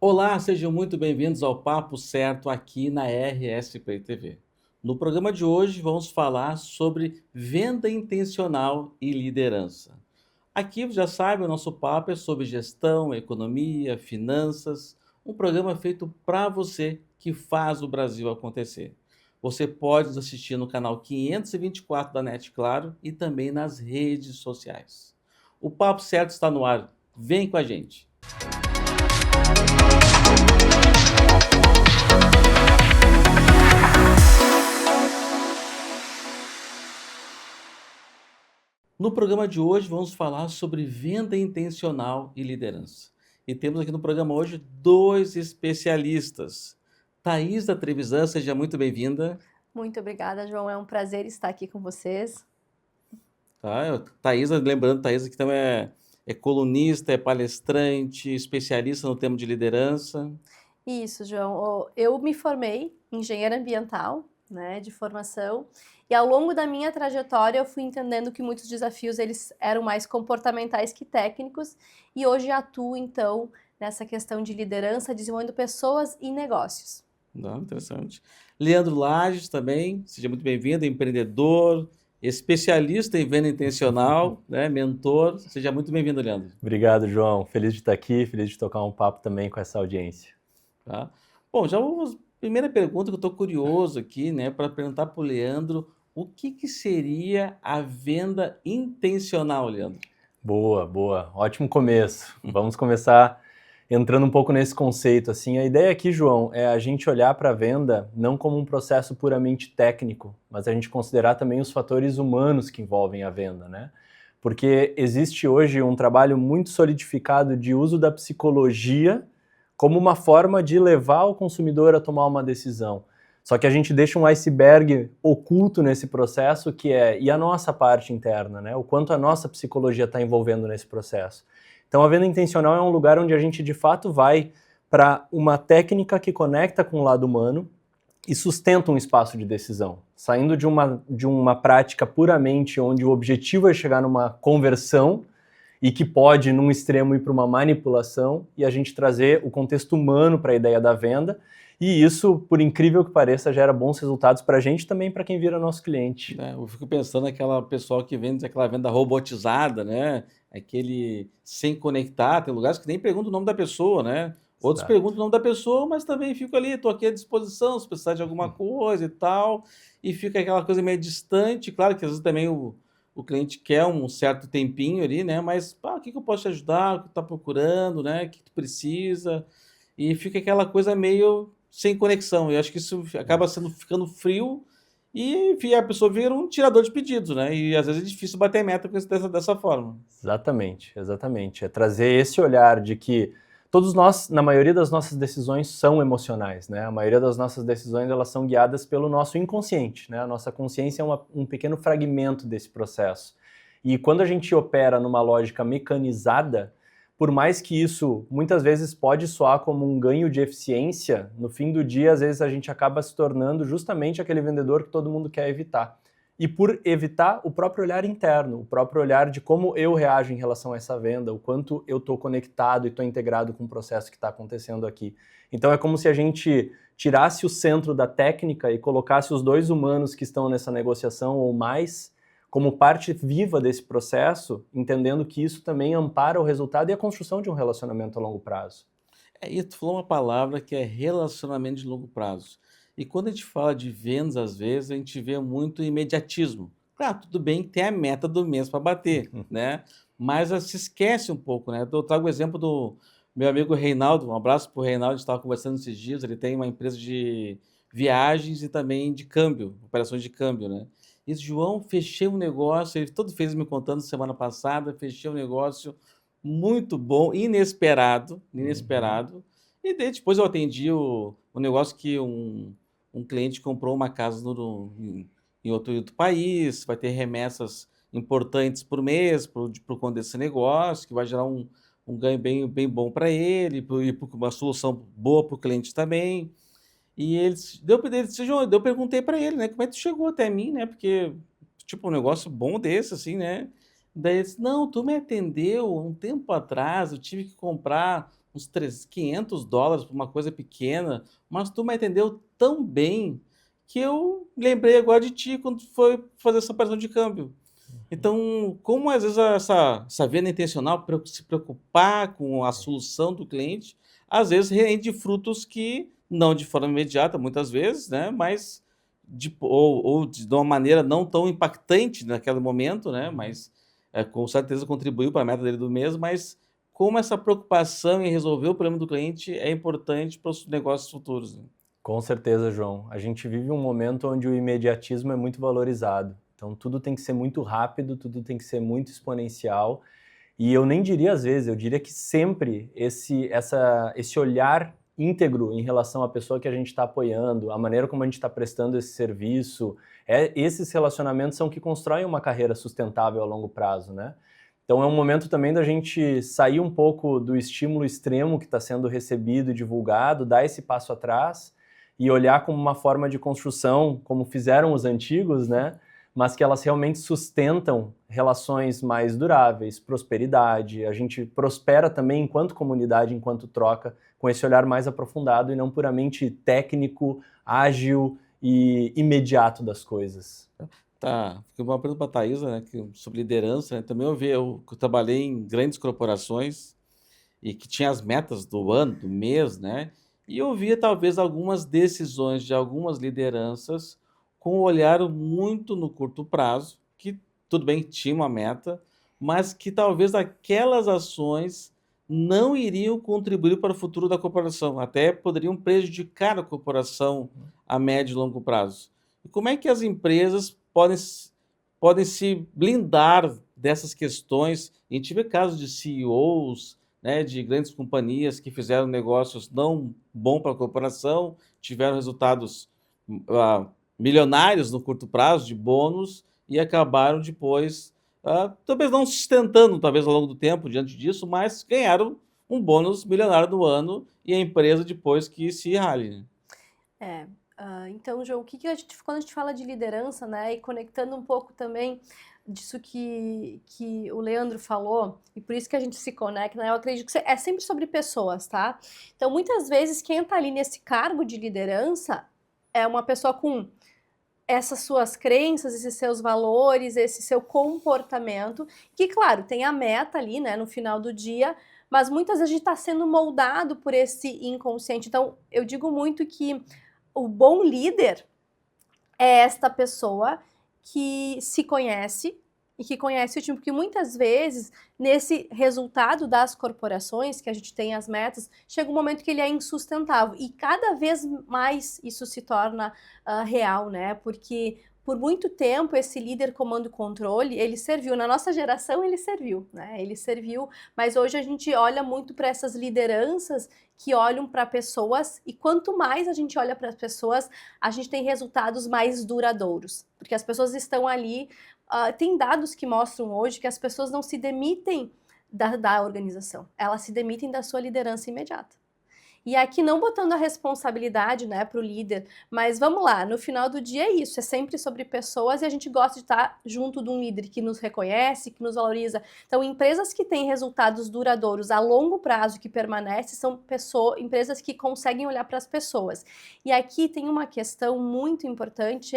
Olá, sejam muito bem-vindos ao Papo Certo aqui na RS Play TV. No programa de hoje vamos falar sobre venda intencional e liderança. Aqui, você já sabe, o nosso papo é sobre gestão, economia, finanças, um programa feito para você que faz o Brasil acontecer. Você pode nos assistir no canal 524 da NET Claro e também nas redes sociais. O Papo Certo está no ar. Vem com a gente. No programa de hoje vamos falar sobre venda intencional e liderança. E temos aqui no programa hoje dois especialistas. Thaís da Trevisan, seja muito bem-vinda. Muito obrigada, João. É um prazer estar aqui com vocês. Tá? Thaís, lembrando, Thaís aqui também é colunista, é palestrante, especialista no tema de liderança. Isso, João. Eu me formei engenheira ambiental, né, de formação, e ao longo da minha trajetória eu fui entendendo que muitos desafios eles eram mais comportamentais que técnicos, e hoje atuo então nessa questão de liderança, desenvolvendo pessoas e negócios. Não, interessante. Leandro Lages também, seja muito bem-vindo, empreendedor, especialista em venda intencional, né, mentor. Seja muito bem-vindo, Leandro. Obrigado, João. Feliz de estar aqui, feliz de tocar um papo também com essa audiência. Tá? Bom, já vamos. Primeira pergunta que eu estou curioso aqui, né, para perguntar para o Leandro, o que seria a venda intencional, Leandro? Boa, boa. Ótimo começo. Vamos começar entrando um pouco nesse conceito. Assim, a ideia aqui, João, é a gente olhar para a venda não como um processo puramente técnico, mas a gente considerar também os fatores humanos que envolvem a venda, né? Porque existe hoje um trabalho muito solidificado de uso da psicologia como uma forma de levar o consumidor a tomar uma decisão. Só que a gente deixa um iceberg oculto nesse processo, que é, e a nossa parte interna, né? O quanto a nossa psicologia está envolvendo nesse processo. Então a venda intencional é um lugar onde a gente de fato vai para uma técnica que conecta com o lado humano e sustenta um espaço de decisão, saindo de uma prática puramente onde o objetivo é chegar numa conversão e que pode, num extremo, ir para uma manipulação, e a gente trazer o contexto humano para a ideia da venda, e isso, por incrível que pareça, gera bons resultados para a gente e também para quem vira nosso cliente. Eu fico pensando naquela pessoal que vende aquela venda robotizada, né? Aquele sem conectar, tem lugares que nem perguntam o nome da pessoa, né? Outros Exato. perguntam o nome da pessoa, mas também fico ali, estou aqui à disposição, se precisar de alguma coisa e tal, e fica aquela coisa meio distante. Claro que às vezes também o cliente quer um certo tempinho ali, né? Mas pá, o que eu posso te ajudar? O que tu está procurando, né? O que tu precisa? E fica aquela coisa meio sem conexão. Eu acho que isso acaba ficando frio e, enfim, a pessoa vira um tirador de pedidos, né? E às vezes é difícil bater meta com isso dessa forma. Exatamente, exatamente. É trazer esse olhar de que todos nós, na maioria das nossas decisões, são emocionais, né? A maioria das nossas decisões, elas são guiadas pelo nosso inconsciente, né? A nossa consciência é um pequeno fragmento desse processo. E quando a gente opera numa lógica mecanizada, por mais que isso muitas vezes pode soar como um ganho de eficiência, no fim do dia, às vezes a gente acaba se tornando justamente aquele vendedor que todo mundo quer evitar. E por evitar o próprio olhar interno, o próprio olhar de como eu reajo em relação a essa venda, o quanto eu estou conectado e estou integrado com o processo que está acontecendo aqui. Então é como se a gente tirasse o centro da técnica e colocasse os dois humanos que estão nessa negociação ou mais como parte viva desse processo, entendendo que isso também ampara o resultado e a construção de um relacionamento a longo prazo. E tu falou uma palavra que é relacionamento de longo prazo. E quando a gente fala de vendas, às vezes, a gente vê muito imediatismo. Claro, tudo bem que tem a meta do mês para bater, né? Mas se esquece um pouco, né? Eu trago o exemplo do meu amigo Reinaldo, um abraço para o Reinaldo, a gente estava conversando esses dias, ele tem uma empresa de viagens e também de câmbio, operações de câmbio, né? E João, fechei um negócio, ele todo fez me contando semana passada, fechei um negócio muito bom, inesperado, inesperado. E daí depois eu atendi o negócio que um cliente comprou uma casa em outro país, vai ter remessas importantes por mês por conta desse negócio, que vai gerar um ganho bem bom para ele, e uma solução boa para o cliente também. E João, eu perguntei para ele, né, como é que tu chegou até mim, né, porque, tipo, um negócio bom desse, assim, né, daí ele disse, não, tu me atendeu um tempo atrás, eu tive que comprar uns $500 por uma coisa pequena, mas tu me atendeu tão bem que eu lembrei agora de ti quando foi fazer essa operação de câmbio. Então, como às vezes essa venda intencional, se preocupar com a solução do cliente, às vezes rende frutos que, não de forma imediata, muitas vezes, né, mas ou de uma maneira não tão impactante naquele momento, né, mas com certeza contribuiu para a meta dele do mês, mas como essa preocupação em resolver o problema do cliente é importante para os negócios futuros, né? Com certeza, João. A gente vive um momento onde o imediatismo é muito valorizado. Então, tudo tem que ser muito rápido, tudo tem que ser muito exponencial. E eu nem diria às vezes, eu diria que sempre esse olhar íntegro em relação à pessoa que a gente está apoiando, a maneira como a gente está prestando esse serviço, esses relacionamentos são que constroem uma carreira sustentável a longo prazo, né? Então é um momento também da gente sair um pouco do estímulo extremo que está sendo recebido e divulgado, dar esse passo atrás e olhar como uma forma de construção, como fizeram os antigos, né? Mas que elas realmente sustentam relações mais duráveis, prosperidade. A gente prospera também enquanto comunidade, enquanto troca, com esse olhar mais aprofundado e não puramente técnico, ágil e imediato das coisas. Tá, fiquei uma pergunta para a Thaisa, né, sobre liderança, né? Também eu trabalhei em grandes corporações e que tinha as metas do ano, do mês, né? E eu via talvez algumas decisões de algumas lideranças com um olhar muito no curto prazo, que tudo bem que tinha uma meta, mas que talvez aquelas ações não iriam contribuir para o futuro da corporação, até poderiam prejudicar a corporação a médio e longo prazo. E como é que as empresas podem se blindar dessas questões? A gente vê casos de CEOs, né, de grandes companhias que fizeram negócios não bons para a corporação, tiveram resultados milionários no curto prazo, de bônus, e acabaram depois, talvez não sustentando, talvez ao longo do tempo, diante disso, mas ganharam um bônus milionário do ano e a empresa depois que se rale. Então, João, quando a gente fala de liderança, né, e conectando um pouco também disso que o Leandro falou, e por isso que a gente se conecta, né, eu acredito que é sempre sobre pessoas, tá? Então, muitas vezes, quem está ali nesse cargo de liderança é uma pessoa com essas suas crenças, esses seus valores, esse seu comportamento, que, claro, tem a meta ali, né, no final do dia, mas muitas vezes a gente está sendo moldado por esse inconsciente. Então, eu digo muito que o bom líder é esta pessoa que se conhece e que conhece o time, porque muitas vezes, nesse resultado das corporações, que a gente tem as metas, chega um momento que ele é insustentável, e cada vez mais isso se torna real, né, porque por muito tempo esse líder comando e controle, ele serviu, na nossa geração ele serviu, né, mas hoje a gente olha muito para essas lideranças que olham para pessoas, e quanto mais a gente olha para as pessoas, a gente tem resultados mais duradouros, porque as pessoas estão ali. Tem dados que mostram hoje que as pessoas não se demitem da organização, elas se demitem da sua liderança imediata. E aqui não botando a responsabilidade, né, para o líder, mas vamos lá, no final do dia é isso, é sempre sobre pessoas e a gente gosta de estar junto de um líder que nos reconhece, que nos valoriza. Então, empresas que têm resultados duradouros a longo prazo, que permanecem, são empresas que conseguem olhar para as pessoas. E aqui tem uma questão muito importante,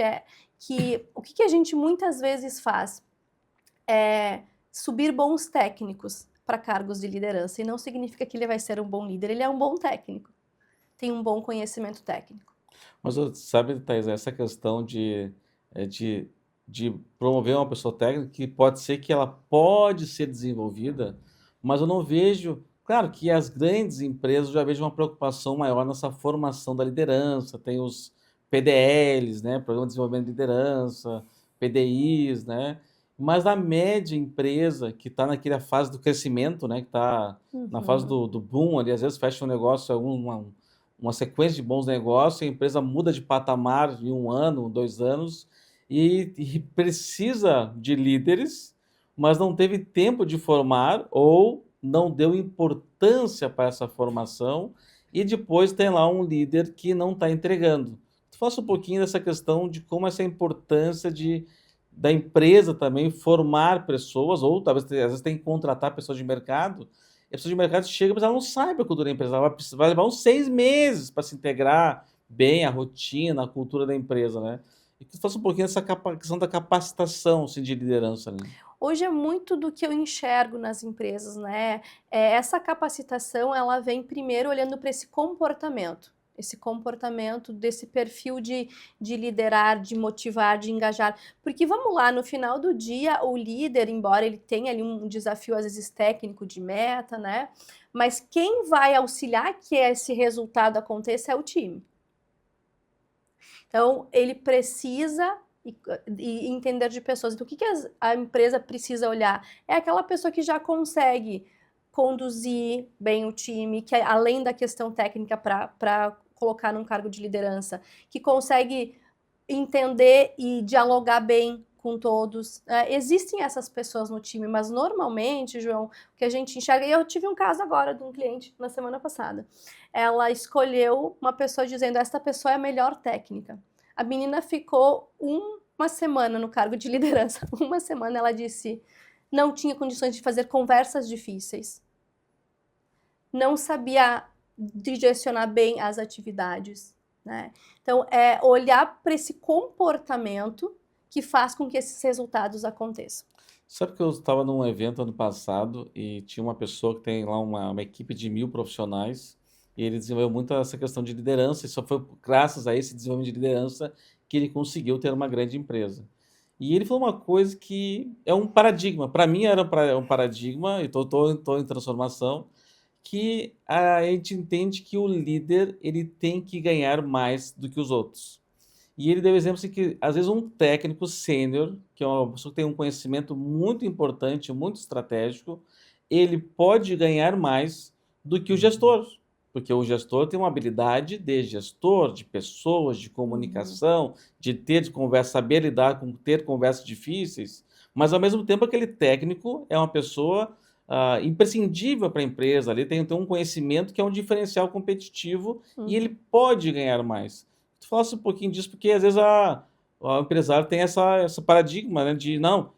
que o que a gente muitas vezes faz é subir bons técnicos para cargos de liderança, e não significa que ele vai ser um bom líder, ele é um bom técnico, tem um bom conhecimento técnico. Mas sabe, Thaís, essa questão de promover uma pessoa técnica, que pode ser que ela pode ser desenvolvida, mas eu não vejo. Claro que as grandes empresas já vejo uma preocupação maior nessa formação da liderança, tem os PDLs, né, Programa de Desenvolvimento de Liderança, PDIs, né? Mas a média empresa que está naquela fase do crescimento, né, que está na fase do boom, ali, às vezes fecha um negócio, uma sequência de bons negócios, a empresa muda de patamar em 1 ano, 2 anos, e precisa de líderes, mas não teve tempo de formar ou não deu importância para essa formação, e depois tem lá um líder que não está entregando. Faça um pouquinho dessa questão de como essa importância da empresa também formar pessoas, ou talvez às vezes tem que contratar pessoas de mercado, E a pessoa de mercado chega, mas ela não sabe a cultura da empresa. Ela vai levar uns 6 meses para se integrar bem à rotina, à cultura da empresa, né? E que tu faça um pouquinho essa questão da capacitação, assim, de liderança, né? Hoje é muito do que eu enxergo nas empresas, né? Essa capacitação, ela vem primeiro olhando para esse comportamento desse perfil de liderar, de motivar, de engajar. Porque vamos lá, no final do dia, o líder, embora ele tenha ali um desafio às vezes técnico de meta, né? Mas quem vai auxiliar que esse resultado aconteça é o time. Então, ele precisa e entender de pessoas. Então, o que a empresa precisa olhar? É aquela pessoa que já consegue conduzir bem o time, que além da questão técnica para colocar num cargo de liderança, que consegue entender e dialogar bem com todos. Existem essas pessoas no time, mas normalmente, João, o que a gente enxerga, e eu tive um caso agora de um cliente na semana passada, ela escolheu uma pessoa dizendo, esta pessoa é a melhor técnica. A menina ficou uma semana no cargo de liderança. Uma semana ela disse, não tinha condições de fazer conversas difíceis. Não sabia direcionar bem as atividades, né? Então, é olhar para esse comportamento que faz com que esses resultados aconteçam. Sabe que eu estava num evento ano passado e tinha uma pessoa que tem lá uma equipe de 1000 profissionais e ele desenvolveu muito essa questão de liderança e só foi graças a esse desenvolvimento de liderança que ele conseguiu ter uma grande empresa. E ele falou uma coisa que é um paradigma. Para mim era um paradigma, e estou em transformação, que a gente entende que o líder ele tem que ganhar mais do que os outros. E ele deu exemplo assim, que, às vezes, um técnico sênior, que é uma pessoa que tem um conhecimento muito importante, muito estratégico, ele pode ganhar mais do que o gestor. Porque o gestor tem uma habilidade de gestor, de pessoas, de comunicação, de ter conversa, saber lidar com ter conversas difíceis, mas ao mesmo tempo aquele técnico é uma pessoa imprescindível para a empresa, ali tem um conhecimento que é um diferencial competitivo e ele pode ganhar mais. Tu falasse um pouquinho disso, porque às vezes o empresário tem esse paradigma, né, de não,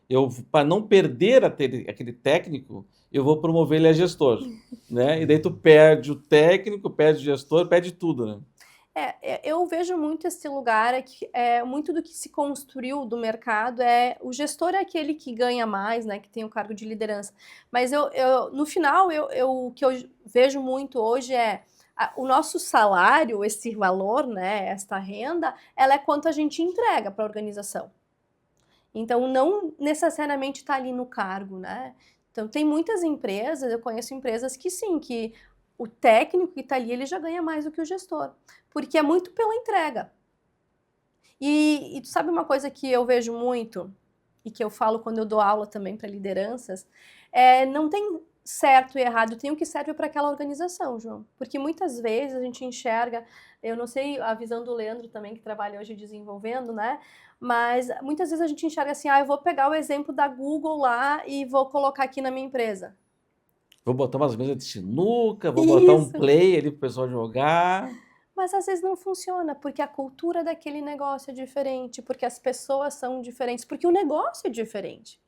para não perder aquele técnico, eu vou promover ele a gestor, né? E daí tu perde o técnico, perde o gestor, perde tudo, né? Eu vejo muito esse lugar, muito do que se construiu do mercado, o gestor é aquele que ganha mais, né, que tem o cargo de liderança. Mas no final, o que eu vejo muito hoje o nosso salário, esse valor, né, esta renda, ela é quanto a gente entrega para a organização. Então, não necessariamente está ali no cargo, né? Então, tem muitas empresas, eu conheço empresas que sim, que o técnico que está ali, ele já ganha mais do que o gestor, porque é muito pela entrega. E tu sabe uma coisa que eu vejo muito, e que eu falo quando eu dou aula também para lideranças, não tem certo e errado, tem o que serve para aquela organização, João. Porque muitas vezes a gente enxerga, eu não sei a visão do Leandro também, que trabalha hoje desenvolvendo, né? Mas muitas vezes a gente enxerga assim, eu vou pegar o exemplo da Google lá e vou colocar aqui na minha empresa. Vou botar umas mesas de sinuca, vou botar um play ali para o pessoal jogar. Mas às vezes não funciona, porque a cultura daquele negócio é diferente, porque as pessoas são diferentes, porque o negócio é diferente,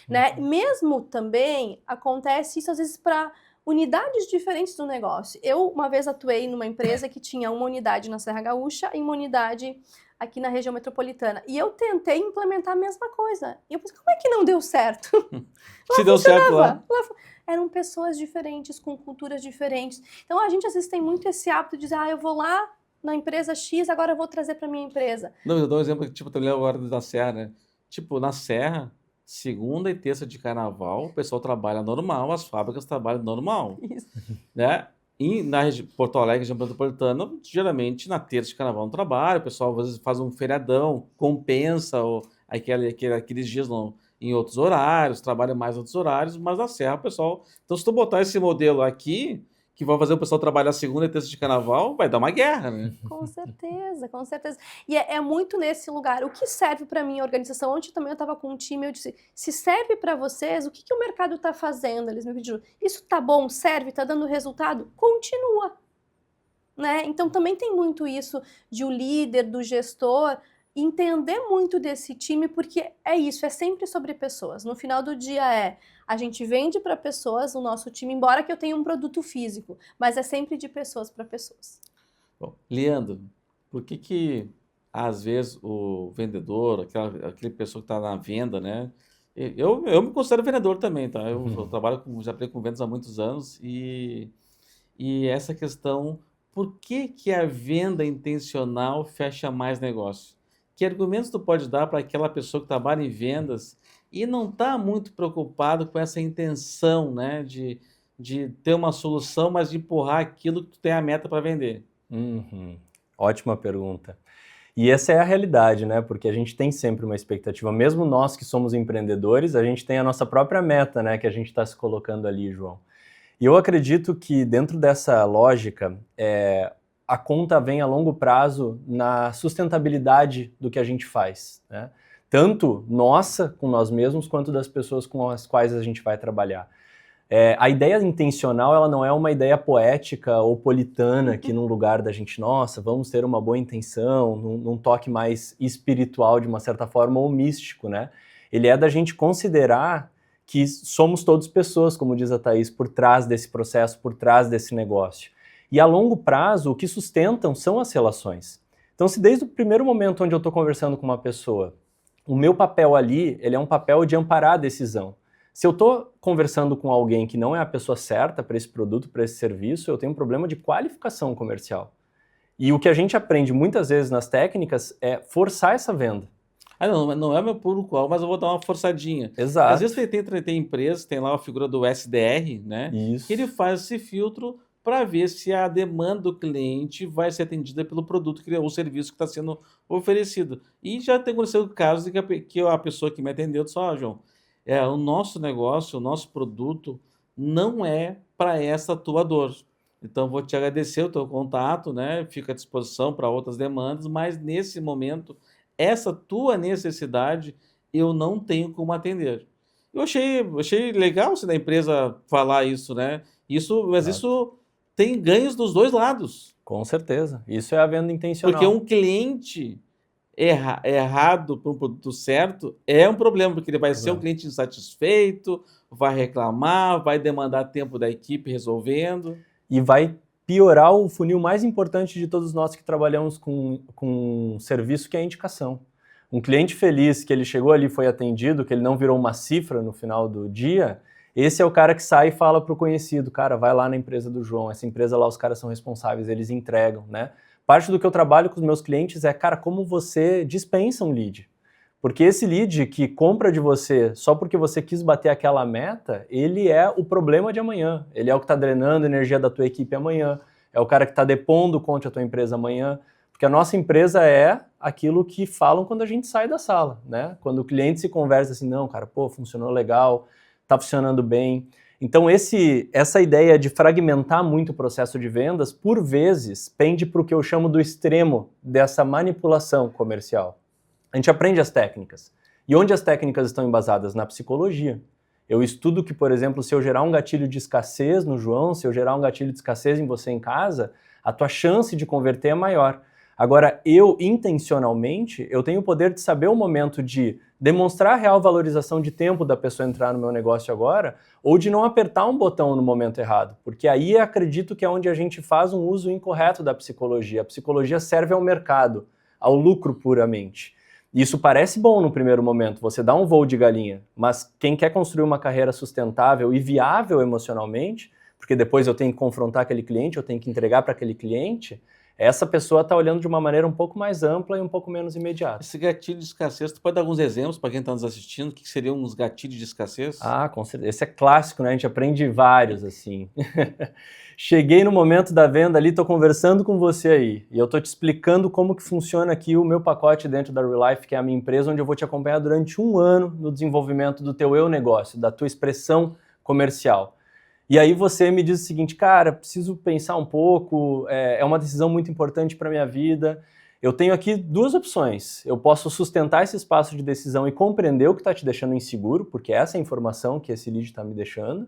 né? Mesmo também acontece isso às vezes para unidades diferentes do negócio. Eu uma vez atuei numa empresa que tinha uma unidade na Serra Gaúcha e uma unidade aqui na região metropolitana. E eu tentei implementar a mesma coisa. E eu pensei, como é que não deu certo? Se deu certo lá. Eram pessoas diferentes, com culturas diferentes. Então, a gente às vezes tem muito esse hábito de dizer, eu vou lá na empresa X, agora eu vou trazer para minha empresa. Não, eu dou um exemplo, tipo, eu lembro agora da Serra, né? Tipo, na Serra, segunda e terça de carnaval, o pessoal trabalha normal, as fábricas trabalham normal. Isso. Né? E na Porto Alegre, região metropolitana, geralmente na terça de carnaval não trabalha, o pessoal às vezes faz um feriadão, compensa aqueles dias em outros horários, trabalha mais em outros horários, mas na Serra, o pessoal... Então, se tu botar esse modelo aqui, que vai fazer o pessoal trabalhar segunda e terça de carnaval, vai dar uma guerra, né? Com certeza, com certeza. E é muito nesse lugar. O que serve para minha organização? Ontem também eu estava com um time, eu disse, se serve para vocês, o que o mercado está fazendo? Eles me pediram, isso tá bom, serve, tá dando resultado? Continua. Né? Então também tem muito isso de o líder, do gestor, entender muito desse time, porque é isso, é sempre sobre pessoas. No final do dia a gente vende para pessoas o nosso time, embora que eu tenha um produto físico, mas é sempre de pessoas para pessoas. Bom, Leandro, por que às vezes o vendedor, aquele pessoa que está na venda, né? Eu me considero vendedor também, tá? Eu trabalho já trabalhei com vendas há muitos anos e essa questão, por que a venda intencional fecha mais negócio? Que argumentos tu pode dar para aquela pessoa que trabalha em vendas e não está muito preocupado com essa intenção, né, de ter uma solução, mas de empurrar aquilo que tu tem a meta para vender? Uhum. Ótima pergunta. E essa é a realidade, né? Porque a gente tem sempre uma expectativa. Mesmo nós que somos empreendedores, a gente tem a nossa própria meta, né? Que a gente está se colocando ali, João. E eu acredito que dentro dessa lógica, a conta vem a longo prazo na sustentabilidade do que a gente faz, né? Tanto nossa, com nós mesmos, quanto das pessoas com as quais a gente vai trabalhar. A ideia intencional, ela não é uma ideia poética ou politana aqui num lugar da gente, nossa, vamos ter uma boa intenção, num toque mais espiritual de uma certa forma ou místico, né? Ele é da gente considerar que somos todos pessoas, como diz a Thaís, por trás desse processo, por trás desse negócio. E a longo prazo, o que sustentam são as relações. Então, se desde o primeiro momento onde eu estou conversando com uma pessoa, o meu papel ali, ele é um papel de amparar a decisão. Se eu estou conversando com alguém que não é a pessoa certa para esse produto, para esse serviço, eu tenho um problema de qualificação comercial. E o que a gente aprende muitas vezes nas técnicas é forçar essa venda. Ah, não é meu público-alvo, mas eu vou dar uma forçadinha. Exato. Às vezes tem empresas, tem lá a figura do SDR, né? Isso. Que ele faz esse filtro para ver se a demanda do cliente vai ser atendida pelo produto ou serviço que está sendo oferecido. E já tem acontecido casos que a pessoa que me atendeu disse, João, o nosso negócio, o nosso produto não é para essa tua dor. Então, vou te agradecer o teu contato, né? Fico à disposição para outras demandas, mas nesse momento, essa tua necessidade, eu não tenho como atender. Eu achei legal se da empresa falar isso, né? Mas isso tem ganhos dos dois lados. Com certeza. Isso é a venda intencional. Porque um cliente errado para um produto certo é um problema, porque ele vai ser um cliente insatisfeito, vai reclamar, vai demandar tempo da equipe resolvendo. E vai piorar o funil mais importante de todos nós que trabalhamos com um serviço, que é a indicação. Um cliente feliz que ele chegou ali, foi atendido, que ele não virou uma cifra no final do dia, esse é o cara que sai e fala para o conhecido, cara, vai lá na empresa do João, essa empresa lá os caras são responsáveis, eles entregam, né? Parte do que eu trabalho com os meus clientes é, cara, como você dispensa um lead. Porque esse lead que compra de você só porque você quis bater aquela meta, ele é o problema de amanhã. Ele é o que está drenando a energia da tua equipe amanhã. É o cara que está depondo contra a tua empresa amanhã. Porque a nossa empresa é aquilo que falam quando a gente sai da sala, né? Quando o cliente se conversa assim, não, cara, pô, funcionou legal, tá funcionando bem. Então essa ideia de fragmentar muito o processo de vendas, por vezes, pende para o que eu chamo do extremo dessa manipulação comercial. A gente aprende as técnicas. E onde as técnicas estão embasadas? Na psicologia. Eu estudo que, por exemplo, se eu gerar um gatilho de escassez no João, se eu gerar um gatilho de escassez em você em casa, a tua chance de converter é maior. Agora, eu, intencionalmente, eu tenho o poder de saber o momento de demonstrar a real valorização de tempo da pessoa entrar no meu negócio agora, ou de não apertar um botão no momento errado. Porque aí acredito que é onde a gente faz um uso incorreto da psicologia. A psicologia serve ao mercado, ao lucro puramente. Isso parece bom no primeiro momento, você dá um voo de galinha, mas quem quer construir uma carreira sustentável e viável emocionalmente, porque depois eu tenho que confrontar aquele cliente, eu tenho que entregar para aquele cliente, essa pessoa está olhando de uma maneira um pouco mais ampla e um pouco menos imediata. Esse gatilho de escassez, tu pode dar alguns exemplos para quem está nos assistindo? O que seriam uns gatilhos de escassez? Ah, com certeza. Esse é clássico, né? A gente aprende vários, assim. Cheguei no momento da venda ali, estou conversando com você aí, e eu estou te explicando como que funciona aqui o meu pacote dentro da Real Life, que é a minha empresa, onde eu vou te acompanhar durante 1 ano no desenvolvimento do teu eu negócio, da tua expressão comercial. E aí você me diz o seguinte, cara, preciso pensar um pouco, é uma decisão muito importante para a minha vida. Eu tenho aqui 2 opções. Eu posso sustentar esse espaço de decisão e compreender o que está te deixando inseguro, porque essa é a informação que esse lead está me deixando.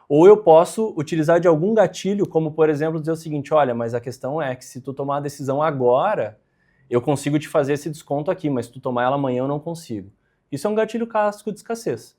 Ou eu posso utilizar de algum gatilho, como por exemplo dizer o seguinte, olha, mas a questão é que se tu tomar a decisão agora, eu consigo te fazer esse desconto aqui, mas se tu tomar ela amanhã eu não consigo. Isso é um gatilho clássico de escassez.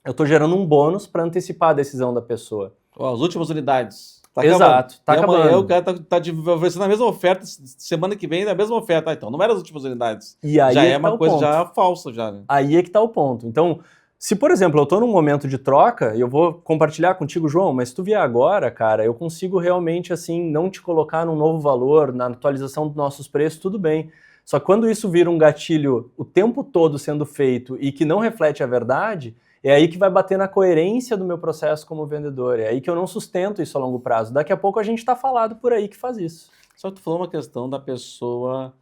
Eu estou gerando um bônus para antecipar a decisão da pessoa. Ó, as últimas unidades. Tá Exato, acabando. tá E amanhã acabando. o cara tá oferecendo a mesma oferta, semana que vem a mesma oferta. Ah, então não eram as últimas unidades. E aí Já é é que tá uma o coisa ponto. já falsa, já, né? Aí é que está o ponto. Então, se, por exemplo, eu estou num momento de troca, eu vou compartilhar contigo, João, mas se tu vier agora, cara, eu consigo realmente, assim, não te colocar num novo valor, na atualização dos nossos preços, tudo bem. Só que quando isso vira um gatilho o tempo todo sendo feito e que não reflete a verdade, é aí que vai bater na coerência do meu processo como vendedor. É aí que eu não sustento isso a longo prazo. Daqui a pouco a gente está falado por aí que faz isso. Só que tu falou uma questão da pessoa,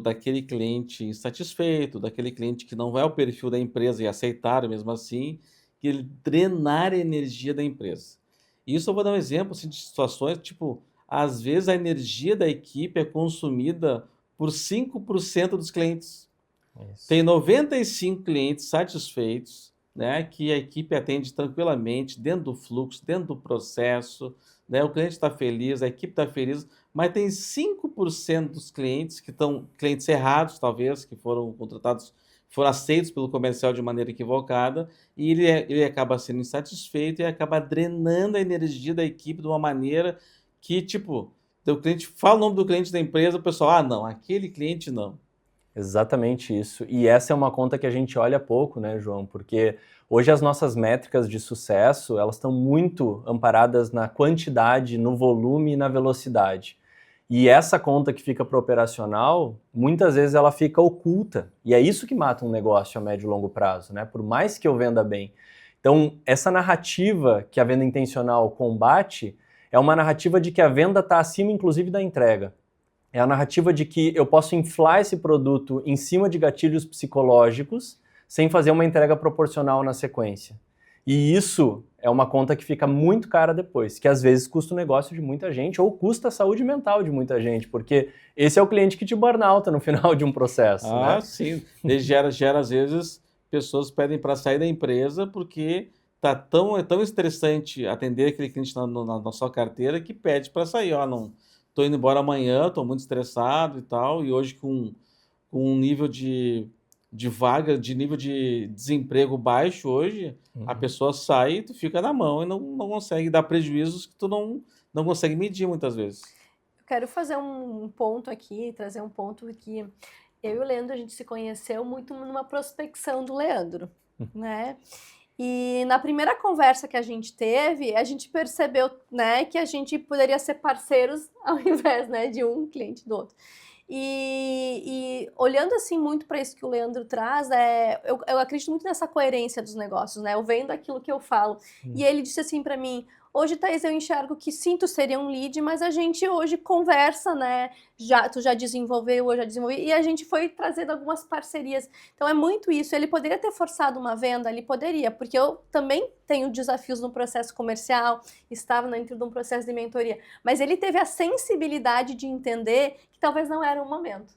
daquele cliente insatisfeito, daquele cliente que não vai ao perfil da empresa e aceitar mesmo assim, que ele drenar a energia da empresa. Isso eu vou dar um exemplo assim, de situações, tipo, às vezes a energia da equipe é consumida por 5% dos clientes. Tem 95 clientes satisfeitos, né, que a equipe atende tranquilamente, dentro do fluxo, dentro do processo, né, o cliente está feliz, a equipe está feliz, mas tem 5% dos clientes que estão, clientes errados, talvez, que foram contratados, foram aceitos pelo comercial de maneira equivocada, e ele acaba sendo insatisfeito e acaba drenando a energia da equipe de uma maneira que, tipo, o cliente fala o nome do cliente da empresa, o pessoal, ah, não, aquele cliente não. Exatamente isso. E essa é uma conta que a gente olha pouco, né, João? Porque hoje as nossas métricas de sucesso, elas estão muito amparadas na quantidade, no volume e na velocidade. E essa conta que fica para operacional, muitas vezes ela fica oculta. E é isso que mata um negócio a médio e longo prazo, né? Por mais que eu venda bem. Então, essa narrativa que a venda intencional combate é uma narrativa de que a venda está acima, inclusive, da entrega. É a narrativa de que eu posso inflar esse produto em cima de gatilhos psicológicos sem fazer uma entrega proporcional na sequência. E isso é uma conta que fica muito cara depois, que às vezes custa o negócio de muita gente ou custa a saúde mental de muita gente, porque esse é o cliente que te burnouta no final de um processo, Ah, né? sim. Ele gera, às vezes, pessoas pedem para sair da empresa porque é tão estressante atender aquele cliente na sua carteira que pede para sair. Ó, não, tô indo embora amanhã, tô muito estressado e tal, e hoje com um nível de vaga, de nível de desemprego baixo hoje, a pessoa sai e tu fica na mão e não consegue dar prejuízos que tu não consegue medir muitas vezes. Eu quero fazer um ponto aqui, trazer um ponto que eu e o Leandro, a gente se conheceu muito numa prospecção do Leandro, né? E na primeira conversa que a gente teve, a gente percebeu, né, que a gente poderia ser parceiros ao invés, né, de um cliente do outro. E olhando assim muito para isso que o Leandro traz, eu acredito muito nessa coerência dos negócios, né? Eu vendo aquilo que eu falo. E ele disse assim para mim: hoje, Thaís, eu enxergo que sim, tu seria um lead, mas a gente hoje conversa, né? Tu já desenvolveu, eu já desenvolvi, e a gente foi trazendo algumas parcerias. Então é muito isso. Ele poderia ter forçado uma venda, ele poderia, porque eu também tenho desafios no processo comercial, estava dentro de um processo de mentoria, mas ele teve a sensibilidade de entender que talvez não era o momento.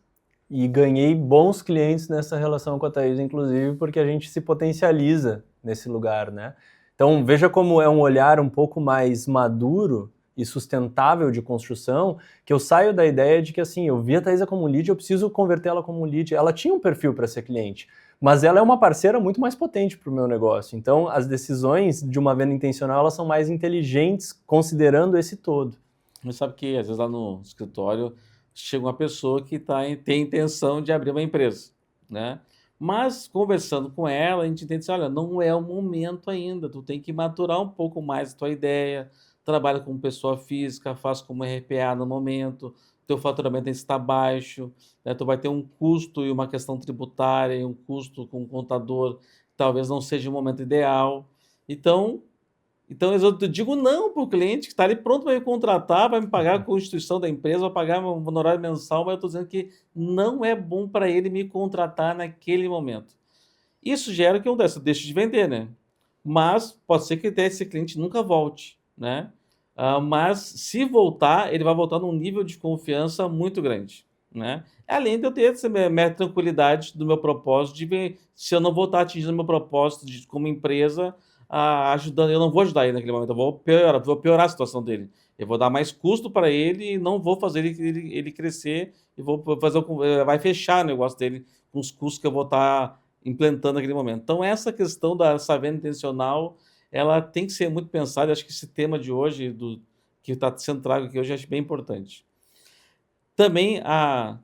E ganhei bons clientes nessa relação com a Thaís, inclusive, porque a gente se potencializa nesse lugar, né? Então, veja como é um olhar um pouco mais maduro e sustentável de construção, que eu saio da ideia de que, assim, eu vi a Thaisa como lead, eu preciso converter ela como lead. Ela tinha um perfil para ser cliente, mas ela é uma parceira muito mais potente para o meu negócio. Então, as decisões de uma venda intencional, elas são mais inteligentes, considerando esse todo. Mas sabe que, às vezes, lá no escritório, chega uma pessoa que tem intenção de abrir uma empresa, né? Mas, conversando com ela, a gente entende assim, olha, não é o momento ainda, tu tem que maturar um pouco mais a tua ideia, trabalha como pessoa física, faz como RPA no momento, teu faturamento está baixo, né? Tu vai ter um custo e uma questão tributária, e um custo com o contador, talvez não seja o momento ideal. Então eu digo não para o cliente que está ali pronto para me contratar, vai me pagar a constituição da empresa, vai pagar meu honorário mensal, mas eu estou dizendo que não é bom para ele me contratar naquele momento. Isso gera que eu deixo de vender, né? Mas pode ser que até esse cliente nunca volte, né? Mas se voltar, ele vai voltar num nível de confiança muito grande, né? Além de eu ter essa minha tranquilidade do meu propósito, de ver se eu não vou estar atingindo o meu propósito como empresa, ajudando, eu não vou ajudar ele naquele momento, eu vou piorar a situação dele. Eu vou dar mais custo para ele e não vou fazer ele crescer e vou fazer, vai fechar o negócio dele com os custos que eu vou estar implantando naquele momento. Então, essa questão dessa venda intencional, ela tem que ser muito pensada. Acho que esse tema de hoje, que está sendo trago aqui hoje, acho bem importante. Também a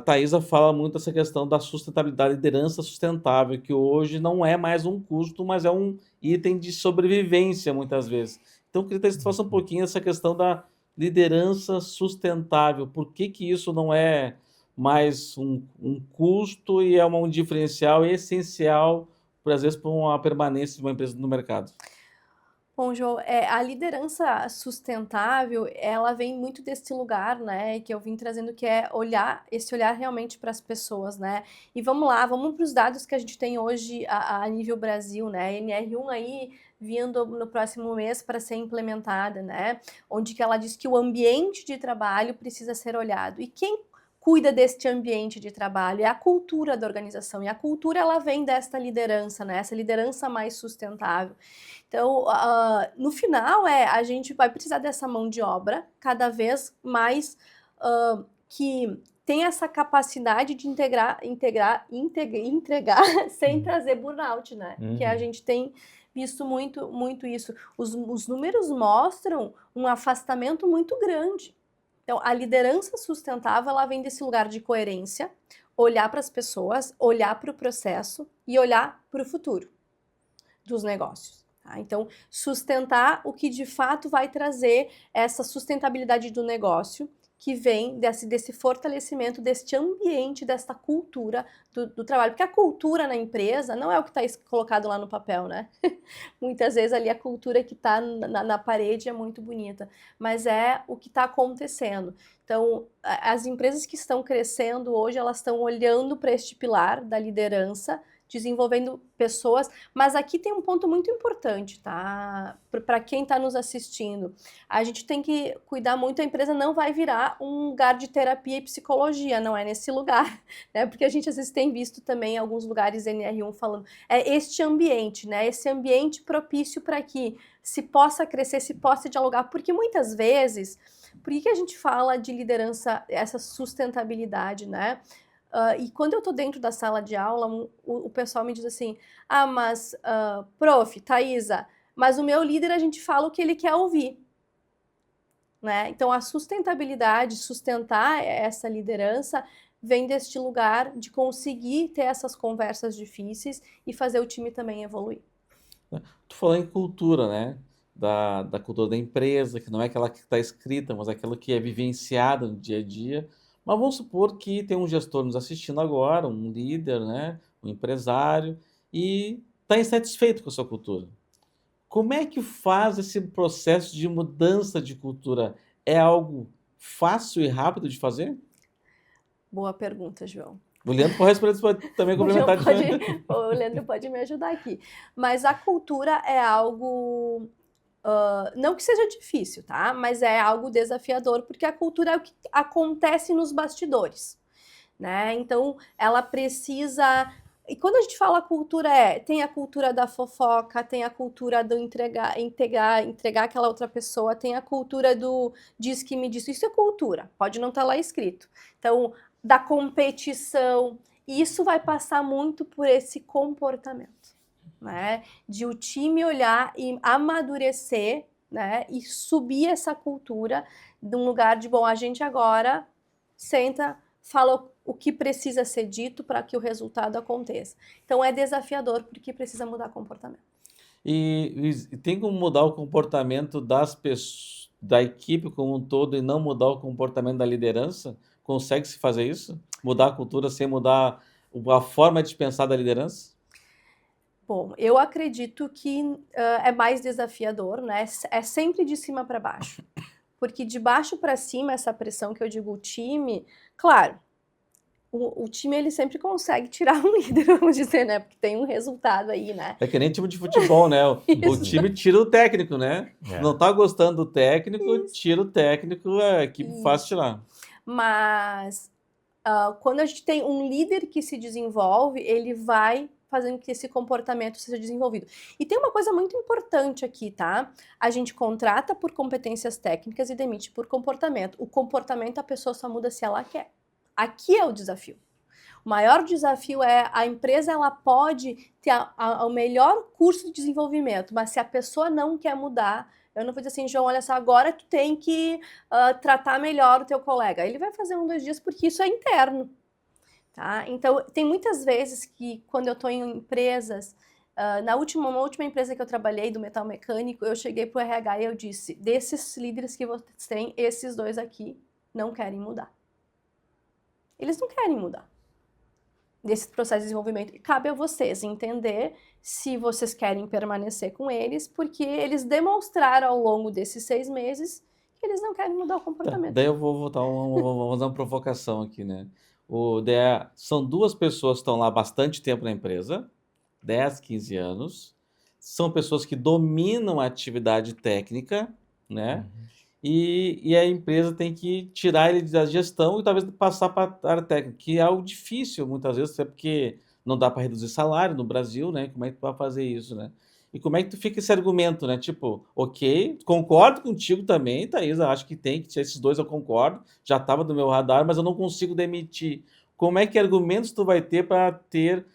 Thaisa fala muito dessa questão da sustentabilidade, liderança sustentável, que hoje não é mais um custo, mas é um item de sobrevivência, muitas vezes. Então, eu queria que você falasse um pouquinho dessa questão da liderança sustentável. Por que que isso não é mais um custo e é um diferencial essencial, às vezes, para uma permanência de uma empresa no mercado? Bom, João, a liderança sustentável, ela vem muito desse lugar, né, que eu vim trazendo, que é esse olhar realmente para as pessoas, né? E vamos lá, vamos para os dados que a gente tem hoje a nível Brasil, né? NR1 aí vindo no próximo mês para ser implementada, né? Onde que ela diz que o ambiente de trabalho precisa ser olhado. E quem cuida deste ambiente de trabalho é a cultura da organização. E a cultura, ela vem desta liderança, né? Essa liderança mais sustentável. Então, no final, a gente vai precisar dessa mão de obra cada vez mais que tem essa capacidade de entregar sem trazer burnout, né? Que a gente tem visto muito isso. Os números mostram um afastamento muito grande. Então, a liderança sustentável, ela vem desse lugar de coerência, olhar para as pessoas, olhar para o processo e olhar para o futuro dos negócios. Tá? Então, sustentar o que de fato vai trazer essa sustentabilidade do negócio, que vem desse fortalecimento deste ambiente, desta cultura do trabalho. Porque a cultura na empresa não é o que está colocado lá no papel, né? Muitas vezes ali a cultura que está na parede é muito bonita, mas é o que está acontecendo. Então, as empresas que estão crescendo hoje, elas estão olhando para este pilar da liderança, desenvolvendo pessoas, mas aqui tem um ponto muito importante, tá? Para quem está nos assistindo, a gente tem que cuidar muito, a empresa não vai virar um lugar de terapia e psicologia, não é nesse lugar, né? Porque a gente às vezes tem visto também em alguns lugares NR1 falando, este ambiente, né? Esse ambiente propício para que se possa crescer, se possa dialogar, porque muitas vezes, por que a gente fala de liderança, essa sustentabilidade, né? E quando eu estou dentro da sala de aula, o pessoal me diz assim, mas prof, Thaisa, mas o meu líder a gente fala o que ele quer ouvir. Né? Então a sustentabilidade, sustentar essa liderança, vem deste lugar de conseguir ter essas conversas difíceis e fazer o time também evoluir. Tu falou em cultura, né? Da cultura da empresa, que não é aquela que está escrita, mas aquela que é vivenciada no dia a dia. Mas vamos supor que tem um gestor nos assistindo agora, um líder, né? Um empresário, e está insatisfeito com a sua cultura. Como é que faz esse processo de mudança de cultura? É algo fácil e rápido de fazer? Boa pergunta, João. O Leandro pode também complementar. O Leandro pode me ajudar aqui. Mas a cultura é algo, não que seja difícil, tá? Mas é algo desafiador, porque a cultura é o que acontece nos bastidores, né? Então, ela precisa... E quando a gente fala cultura, tem a cultura da fofoca, tem a cultura do entregar aquela outra pessoa, tem a cultura do diz que me disse. Isso é cultura, pode não estar lá escrito. Então, da competição, e isso vai passar muito por esse comportamento, né? De o time olhar e amadurecer, né? E subir essa cultura de um lugar de, bom, a gente agora senta, fala o que precisa ser dito para que o resultado aconteça. Então é desafiador porque precisa mudar comportamento. E tem como mudar o comportamento das pessoas, da equipe como um todo, e não mudar o comportamento da liderança? Consegue-se fazer isso? Mudar a cultura sem mudar a forma de pensar da liderança? Bom, eu acredito que é mais desafiador, né? É sempre de cima para baixo. Porque de baixo para cima, essa pressão que eu digo, o time, claro, o time ele sempre consegue tirar um líder, vamos dizer, né? Porque tem um resultado aí, né? É que nem time de futebol, né? O time tira o técnico, né? Não tá gostando do técnico, tira o técnico, a equipe faz tirar. Mas quando a gente tem um líder que se desenvolve, ele vai fazendo que esse comportamento seja desenvolvido. E tem uma coisa muito importante aqui, tá? A gente contrata por competências técnicas e demite por comportamento. O comportamento a pessoa só muda se ela quer. Aqui é o desafio. O maior desafio é a empresa, ela pode ter o melhor curso de desenvolvimento, mas se a pessoa não quer mudar, eu não vou dizer assim, João, olha só, agora tu tem que tratar melhor o teu colega. Ele vai fazer 1, 2 dias porque isso é interno. Tá? Então, tem muitas vezes que quando eu estou em empresas, uma última empresa que eu trabalhei, do metal mecânico, eu cheguei para o RH e eu disse, desses líderes que vocês têm, esses 2 aqui não querem mudar. Eles não querem mudar desse processo de desenvolvimento. E cabe a vocês entender se vocês querem permanecer com eles, porque eles demonstraram ao longo desses 6 meses que eles não querem mudar o comportamento. Daí eu vou vou fazer uma provocação aqui, né? São 2 pessoas que estão lá há bastante tempo na empresa, 10, 15 anos, são pessoas que dominam a atividade técnica, né? E a empresa tem que tirar ele da gestão e talvez passar para a área técnica, que é algo difícil muitas vezes, até porque não dá para reduzir salário no Brasil, né? Como é que tu vai fazer isso, né? E como é que tu fica esse argumento, né? Tipo, ok, concordo contigo também, Thaís, eu acho que tem que ter esses 2, eu concordo, já estava do meu radar, mas eu não consigo demitir. Como é que argumentos tu vai ter para ter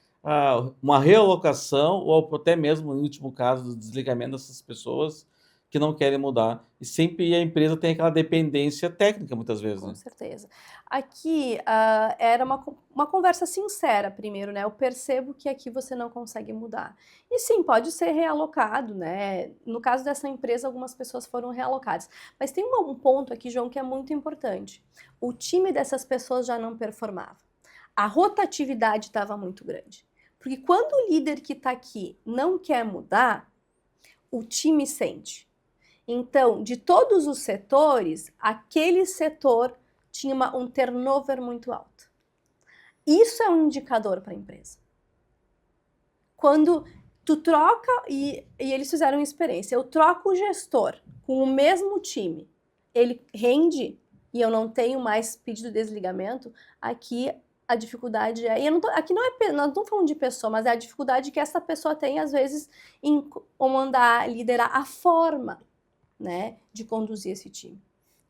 uma realocação ou até mesmo, no último caso, do desligamento dessas pessoas que não querem mudar? E sempre a empresa tem aquela dependência técnica, muitas vezes, Com né? certeza. Aqui era uma conversa sincera primeiro, né? Eu percebo que aqui você não consegue mudar. E sim, pode ser realocado, né? No caso dessa empresa, algumas pessoas foram realocadas. Mas tem um ponto aqui, João, que é muito importante. O time dessas pessoas já não performava. A rotatividade estava muito grande. Porque quando o líder que está aqui não quer mudar, o time sente. Então, de todos os setores, aquele setor tinha um turnover muito alto. Isso é um indicador para a empresa. Quando tu troca, e eles fizeram uma experiência, eu troco o gestor com o mesmo time, ele rende e eu não tenho mais pedido de desligamento, aqui a dificuldade é... Aqui não é... Nós não estamos falando de pessoa, mas é a dificuldade que essa pessoa tem, às vezes, em comandar, liderar a forma, né, de conduzir esse time.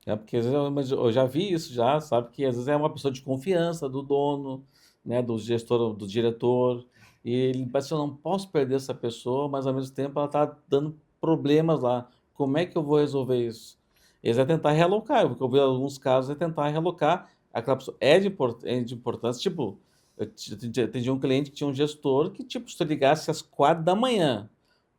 Porque às vezes mas eu já vi isso já, sabe, que às vezes é uma pessoa de confiança do dono, né, do gestor, do diretor, e ele pensa, eu não posso perder essa pessoa, mas ao mesmo tempo ela está dando problemas lá. Como é que eu vou resolver isso? Eles é tentar realocar, porque eu vi alguns casos é tentar realocar aquela pessoa. É de importância, tipo, eu atendi um cliente que tinha um gestor que, tipo, se tu ligasse às 4 da manhã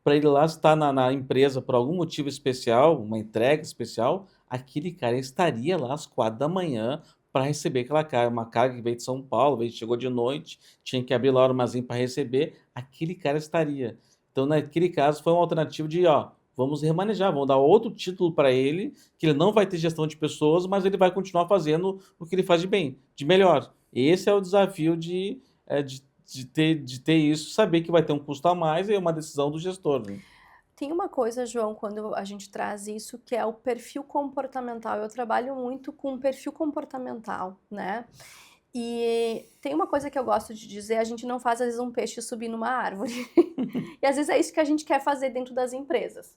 para ele lá estar na empresa por algum motivo especial, uma entrega especial, aquele cara estaria lá às 4 da manhã para receber aquela carga, uma carga que veio de São Paulo, chegou de noite, tinha que abrir lá o armazém para receber, aquele cara estaria. Então, naquele caso, foi uma alternativa de, ó, vamos remanejar, vamos dar outro título para ele, que ele não vai ter gestão de pessoas, mas ele vai continuar fazendo o que ele faz de bem, de melhor. Esse é o desafio de ter isso, saber que vai ter um custo a mais e é uma decisão do gestor, né? Tem uma coisa, João, quando a gente traz isso, que é o perfil comportamental. Eu trabalho muito com perfil comportamental, né? E tem uma coisa que eu gosto de dizer, a gente não faz, às vezes, um peixe subir numa árvore. E, às vezes, é isso que a gente quer fazer dentro das empresas,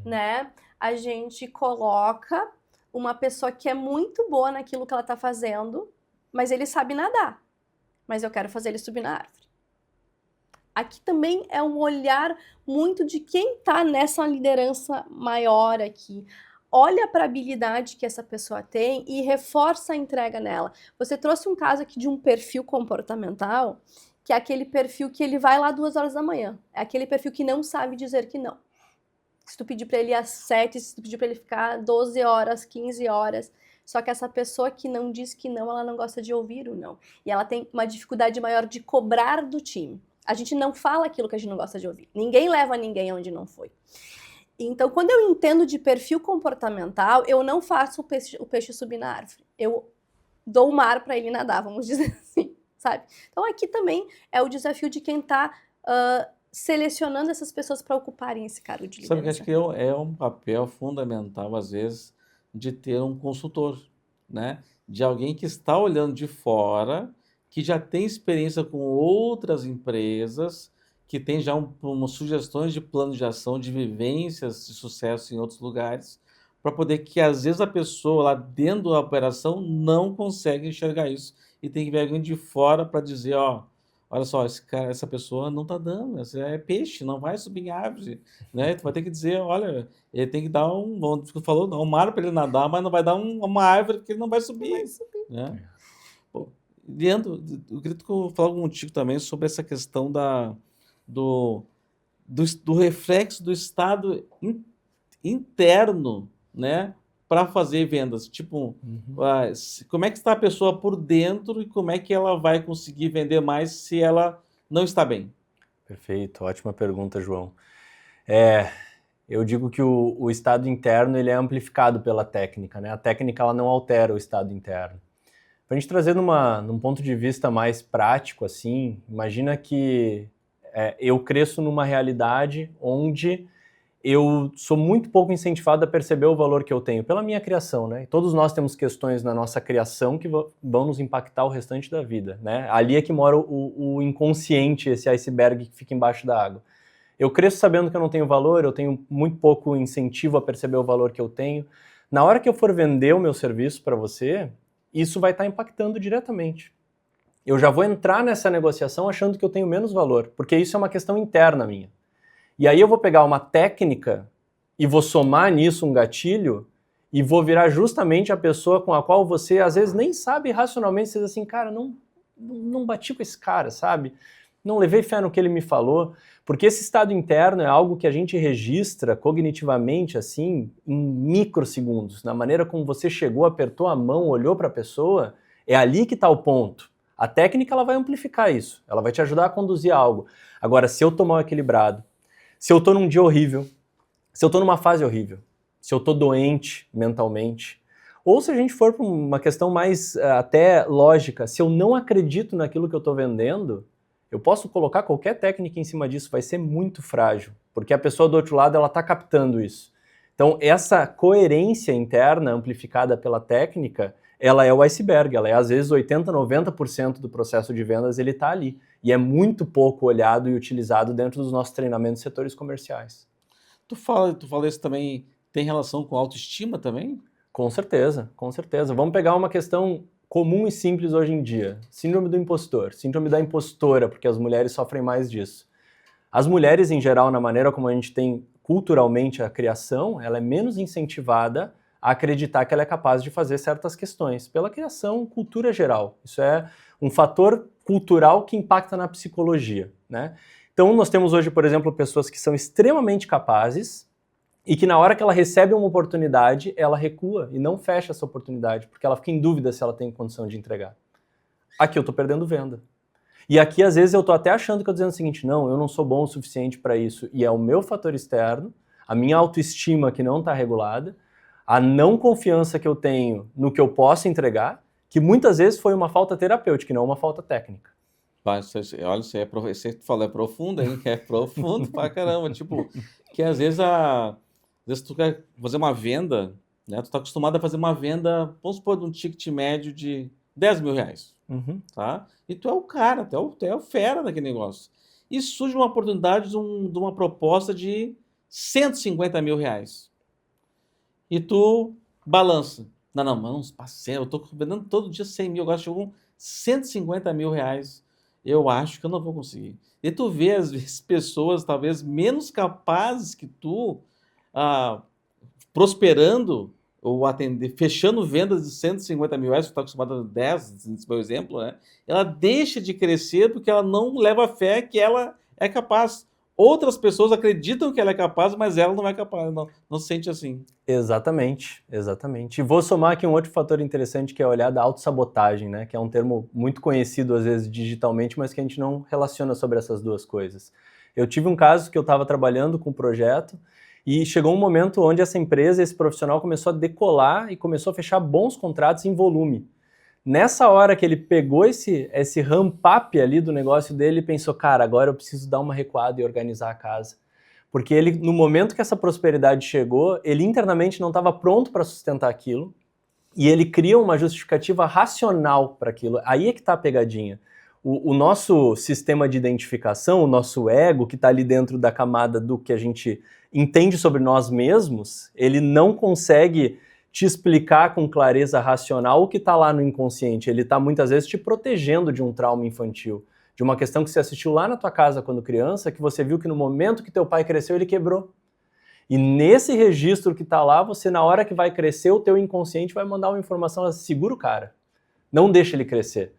né? A gente coloca uma pessoa que é muito boa naquilo que ela está fazendo, mas ele sabe nadar. Mas eu quero fazer ele subir na árvore. Aqui também é um olhar muito de quem está nessa liderança maior aqui. Olha para a habilidade que essa pessoa tem e reforça a entrega nela. Você trouxe um caso aqui de um perfil comportamental, que é aquele perfil que ele vai lá 2 horas da manhã. É aquele perfil que não sabe dizer que não. Se tu pedir para ele ir às 7, se tu pedir para ele ficar 12 horas, 15 horas... Só que essa pessoa que não diz que não, ela não gosta de ouvir o não. E ela tem uma dificuldade maior de cobrar do time. A gente não fala aquilo que a gente não gosta de ouvir. Ninguém leva ninguém onde não foi. Então, quando eu entendo de perfil comportamental, eu não faço o peixe subir na árvore. Eu dou o mar para ele nadar, vamos dizer assim, sabe? Então, aqui também é o desafio de quem está selecionando essas pessoas para ocuparem esse cargo de liderança. Sabe que acho que é um papel fundamental, às vezes, de ter um consultor, né? De alguém que está olhando de fora, que já tem experiência com outras empresas, que tem já umas sugestões de plano de ação, de vivências de sucesso em outros lugares, para poder que às vezes a pessoa lá dentro da operação não consegue enxergar isso e tem que ver alguém de fora para dizer, ó, olha só, essa pessoa não está dando, essa é peixe, não vai subir em árvore, né? Tu vai ter que dizer, olha, ele tem que dar como tu falou, dar um mar para ele nadar, mas não vai dar uma árvore porque ele não vai subir, né? Pô, Leandro, eu queria falar contigo também sobre essa questão do, do reflexo do estado interno, né, para fazer vendas. Tipo, como é que está a pessoa por dentro e como é que ela vai conseguir vender mais se ela não está bem? Perfeito, ótima pergunta, João. Eu digo que o estado interno ele é amplificado pela técnica, né? A técnica ela não altera o estado interno. Para a gente trazer num ponto de vista mais prático, assim, imagina que eu cresço numa realidade onde eu sou muito pouco incentivado a perceber o valor que eu tenho pela minha criação, né? E todos nós temos questões na nossa criação que vão nos impactar o restante da vida, né? Ali é que mora o inconsciente, esse iceberg que fica embaixo da água. Eu cresço sabendo que eu não tenho valor, eu tenho muito pouco incentivo a perceber o valor que eu tenho. Na hora que eu for vender o meu serviço para você, isso vai estar impactando diretamente. Eu já vou entrar nessa negociação achando que eu tenho menos valor, porque isso é uma questão interna minha. E aí eu vou pegar uma técnica e vou somar nisso um gatilho e vou virar justamente a pessoa com a qual você às vezes nem sabe racionalmente, você diz assim, cara, não bati com esse cara, sabe? Não levei fé no que ele me falou, porque esse estado interno é algo que a gente registra cognitivamente, assim, em microsegundos. Na maneira como você chegou, apertou a mão, olhou para a pessoa, é ali que está o ponto. A técnica ela vai amplificar isso, ela vai te ajudar a conduzir algo. Agora, se eu tô mal equilibrado, se eu tô num dia horrível, se eu tô numa fase horrível, se eu tô doente mentalmente, ou se a gente for para uma questão mais até lógica, se eu não acredito naquilo que eu tô vendendo, eu posso colocar qualquer técnica em cima disso, vai ser muito frágil, porque a pessoa do outro lado ela tá captando isso. Então essa coerência interna amplificada pela técnica, ela é o iceberg, ela é às vezes 80, 90% do processo de vendas ele tá ali. E é muito pouco olhado e utilizado dentro dos nossos treinamentos de setores comerciais. Tu fala isso também, tem relação com autoestima também? Com certeza, com certeza. Vamos pegar uma questão comum e simples hoje em dia. Síndrome do impostor, síndrome da impostora, porque as mulheres sofrem mais disso. As mulheres, em geral, na maneira como a gente tem culturalmente a criação, ela é menos incentivada a acreditar que ela é capaz de fazer certas questões, pela criação, cultura geral. Isso é um fator cultural que impacta na psicologia, né? Então, nós temos hoje, por exemplo, pessoas que são extremamente capazes e que na hora que ela recebe uma oportunidade, ela recua e não fecha essa oportunidade, porque ela fica em dúvida se ela tem condição de entregar. Aqui eu estou perdendo venda. E aqui, às vezes, eu estou até achando que eu estou dizendo o seguinte, não, eu não sou bom o suficiente para isso, e é o meu fator externo, a minha autoestima que não está regulada, a não confiança que eu tenho no que eu posso entregar, que muitas vezes foi uma falta terapêutica e não uma falta técnica. Olha, você falou, é profundo, hein? É profundo pra caramba. Tipo, que às vezes tu quer fazer uma venda, né? Tu tá acostumado a fazer uma venda, vamos supor, de um ticket médio de 10 mil reais, tá? E tu é o cara, tu é o fera daquele negócio. E surge uma oportunidade de uma proposta de 150 mil reais. E tu balança. Não, mano, parceiro, eu tô vendendo todo dia 100 mil, agora chegou 150 mil reais. Eu acho que eu não vou conseguir. E tu vê, às vezes, pessoas talvez menos capazes que tu, prosperando ou fechando vendas de 150 mil reais, que tu está acostumado a 10, nesse meu exemplo, né? Ela deixa de crescer porque ela não leva fé que ela é capaz. Outras pessoas acreditam que ela é capaz, mas ela não é capaz, não se sente assim. Exatamente, exatamente. E vou somar aqui um outro fator interessante que é olhar da autossabotagem, né? Que é um termo muito conhecido às vezes digitalmente, mas que a gente não relaciona sobre essas duas coisas. Eu tive um caso que eu estava trabalhando com um projeto e chegou um momento onde essa empresa, esse profissional começou a decolar e começou a fechar bons contratos em volume. Nessa hora que ele pegou esse ramp-up ali do negócio dele, ele pensou, cara, agora eu preciso dar uma recuada e organizar a casa. Porque ele, no momento que essa prosperidade chegou, ele internamente não estava pronto para sustentar aquilo. e ele cria uma justificativa racional para aquilo. Aí é que está a pegadinha. O nosso sistema de identificação, o nosso ego, que está ali dentro da camada do que a gente entende sobre nós mesmos, ele não consegue te explicar com clareza racional o que está lá no inconsciente. Ele está muitas vezes te protegendo de um trauma infantil, de uma questão que você assistiu lá na tua casa quando criança, que você viu que no momento que teu pai cresceu, ele quebrou. E nesse registro que está lá, você na hora que vai crescer, o teu inconsciente vai mandar uma informação, segura o cara, não deixa ele crescer.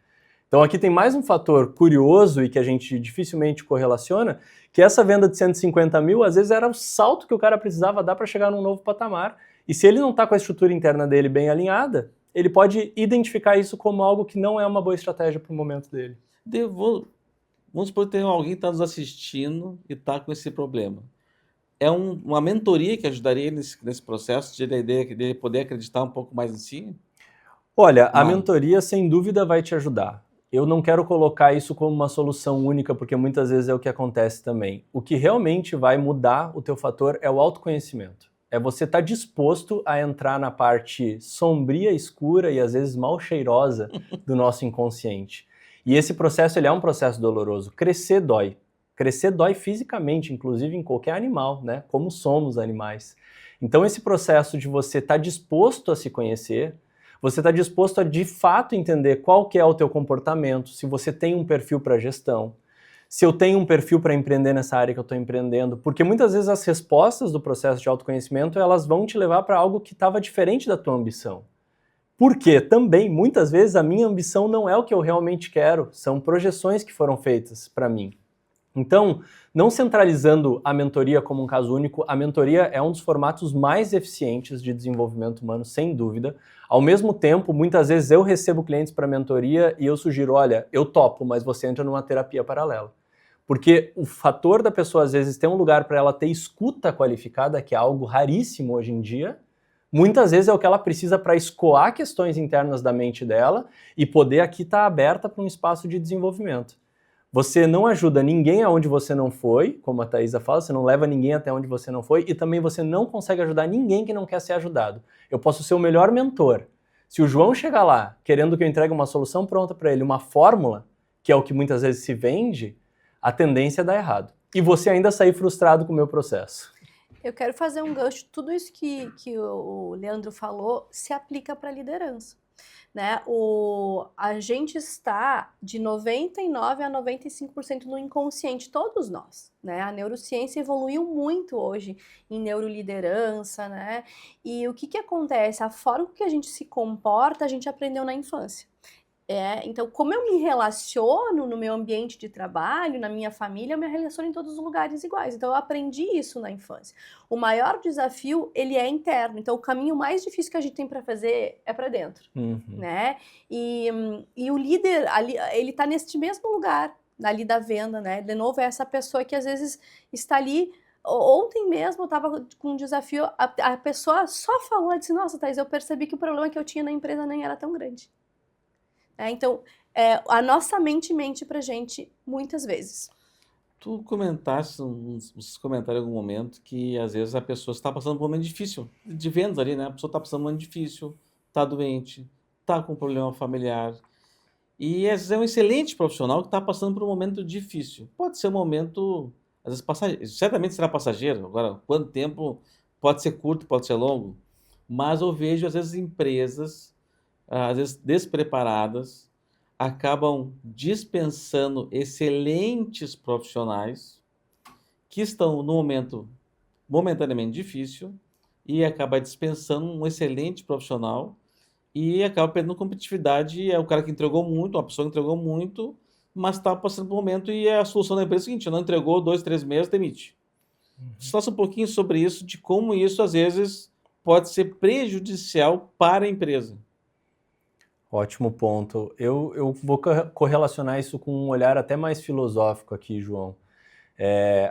Então aqui tem mais um fator curioso e que a gente dificilmente correlaciona, que essa venda de 150 mil, às vezes era o salto que o cara precisava dar para chegar num novo patamar. E se ele não está com a estrutura interna dele bem alinhada, ele pode identificar isso como algo que não é uma boa estratégia para o momento dele. Vamos supor que tem alguém que está nos assistindo e está com esse problema. É uma mentoria que ajudaria ele nesse processo de ele poder acreditar um pouco mais em si? Olha, a mentoria sem dúvida vai te ajudar. Eu não quero colocar isso como uma solução única, porque muitas vezes é o que acontece também. O que realmente vai mudar o teu fator é o autoconhecimento. É você estar disposto a entrar na parte sombria, escura e às vezes mal cheirosa do nosso inconsciente. E esse processo ele é um processo doloroso. Crescer dói. Crescer dói fisicamente, inclusive em qualquer animal, né? Como somos animais. Então esse processo de você estar disposto a se conhecer, você está disposto a de fato entender qual que é o teu comportamento, se você tem um perfil para gestão, se eu tenho um perfil para empreender nessa área que eu estou empreendendo, porque muitas vezes as respostas do processo de autoconhecimento elas vão te levar para algo que estava diferente da tua ambição. Porque também, muitas vezes, a minha ambição não é o que eu realmente quero, são projeções que foram feitas para mim. Então, não centralizando a mentoria como um caso único, a mentoria é um dos formatos mais eficientes de desenvolvimento humano, sem dúvida. Ao mesmo tempo, muitas vezes eu recebo clientes para mentoria e eu sugiro, olha, eu topo, mas você entra numa terapia paralela. Porque o fator da pessoa, às vezes, ter um lugar para ela ter escuta qualificada, que é algo raríssimo hoje em dia, muitas vezes é o que ela precisa para escoar questões internas da mente dela e poder aqui estar aberta para um espaço de desenvolvimento. Você não ajuda ninguém aonde você não foi, como a Thaisa fala, você não leva ninguém até onde você não foi, e também você não consegue ajudar ninguém que não quer ser ajudado. Eu posso ser o melhor mentor. Se o João chegar lá querendo que eu entregue uma solução pronta para ele, uma fórmula, que é o que muitas vezes se vende, a tendência é dar errado. E você ainda sair frustrado com o meu processo. Eu quero fazer um gancho, tudo isso que o Leandro falou se aplica para a liderança. Né? A gente está de 99% a 95% no inconsciente, todos nós. Né? A neurociência evoluiu muito hoje em neuroliderança, né? E o que acontece? A forma que a gente se comporta, a gente aprendeu na infância. Então, como eu me relaciono no meu ambiente de trabalho, na minha família, eu me relaciono em todos os lugares iguais. Então, eu aprendi isso na infância. O maior desafio, ele é interno. Então, o caminho mais difícil que a gente tem para fazer é para dentro. Né? E o líder, ali, ele está neste mesmo lugar, ali da venda, né? De novo, é essa pessoa que às vezes está ali. Ontem mesmo eu estava com um desafio, a pessoa só falou, ela disse, nossa, Thaís, eu percebi que o problema que eu tinha na empresa nem era tão grande. Então, a nossa mente pra gente muitas vezes. Tu comentaste uns comentários em algum momento que às vezes a pessoa está passando por um momento difícil de vendas ali, né? A pessoa está passando por um momento difícil, está doente, está com um problema familiar. E às vezes é um excelente profissional que está passando por um momento difícil. Pode ser um momento, às vezes passageiro, certamente será passageiro. Agora, quanto tempo? Pode ser curto, pode ser longo. Mas eu vejo às vezes empresas às vezes despreparadas, acabam dispensando excelentes profissionais que estão no momento momentaneamente difícil e acaba dispensando um excelente profissional e acaba perdendo competitividade. É o cara que entregou muito, uma pessoa que entregou muito, mas está passando por um momento e a solução da empresa é a seguinte, não entregou 2, 3 meses, demite. Fala um pouquinho sobre isso, de como isso às vezes pode ser prejudicial para a empresa. Ótimo ponto. Eu vou correlacionar isso com um olhar até mais filosófico aqui, João.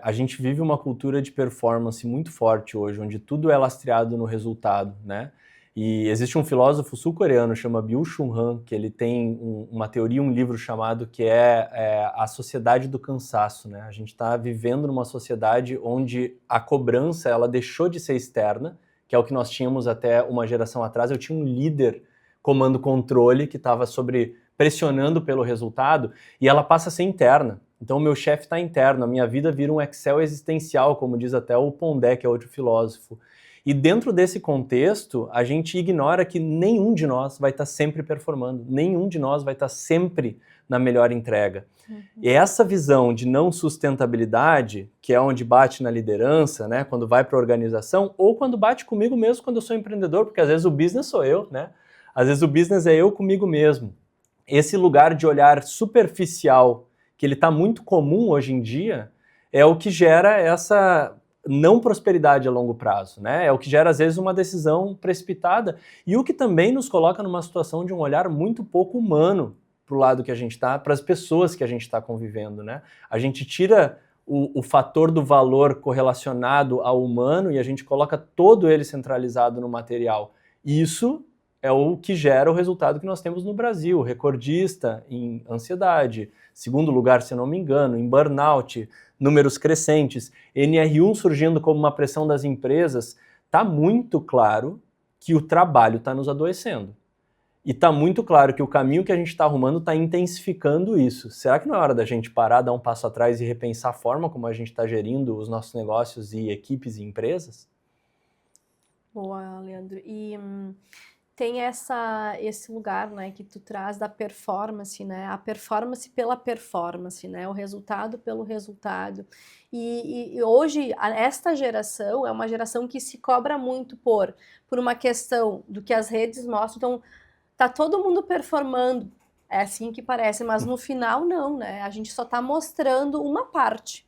A gente vive uma cultura de performance muito forte hoje, onde tudo é lastreado no resultado, né? E existe um filósofo sul-coreano, chama Byung-Chul Han, que ele tem uma teoria, um livro chamado que é A Sociedade do Cansaço, né? A gente está vivendo numa sociedade onde a cobrança ela deixou de ser externa, que é o que nós tínhamos até uma geração atrás. Eu tinha um líder comando-controle que estava pressionando pelo resultado, e ela passa a ser interna. Então o meu chefe está interno, a minha vida vira um Excel existencial, como diz até o Pondé, que é outro filósofo. E dentro desse contexto, a gente ignora que nenhum de nós vai estar sempre performando, nenhum de nós vai estar sempre na melhor entrega. E essa visão de não sustentabilidade, que é onde bate na liderança, né, quando vai para a organização, ou quando bate comigo mesmo quando eu sou empreendedor, porque às vezes o business sou eu, né? Às vezes o business é eu comigo mesmo. Esse lugar de olhar superficial, que ele está muito comum hoje em dia, é o que gera essa não prosperidade a longo prazo, né? É o que gera, às vezes, uma decisão precipitada e o que também nos coloca numa situação de um olhar muito pouco humano para o lado que a gente está, para as pessoas que a gente está convivendo, né? A gente tira o fator do valor correlacionado ao humano e a gente coloca todo ele centralizado no material. Isso é o que gera o resultado que nós temos no Brasil, recordista em ansiedade, segundo lugar, se eu não me engano, em burnout, números crescentes, NR1 surgindo como uma pressão das empresas. Está muito claro que o trabalho está nos adoecendo. E está muito claro que o caminho que a gente está arrumando está intensificando isso. Será que não é hora da gente parar, dar um passo atrás e repensar a forma como a gente está gerindo os nossos negócios e equipes e empresas? Boa, Leandro. E tem esse lugar, né, que tu traz da performance, né, a performance pela performance, né, o resultado pelo resultado. E hoje, esta geração é uma geração que se cobra muito por uma questão do que as redes mostram. Então, tá todo mundo performando, é assim que parece, mas no final não, né, a gente só tá mostrando uma parte,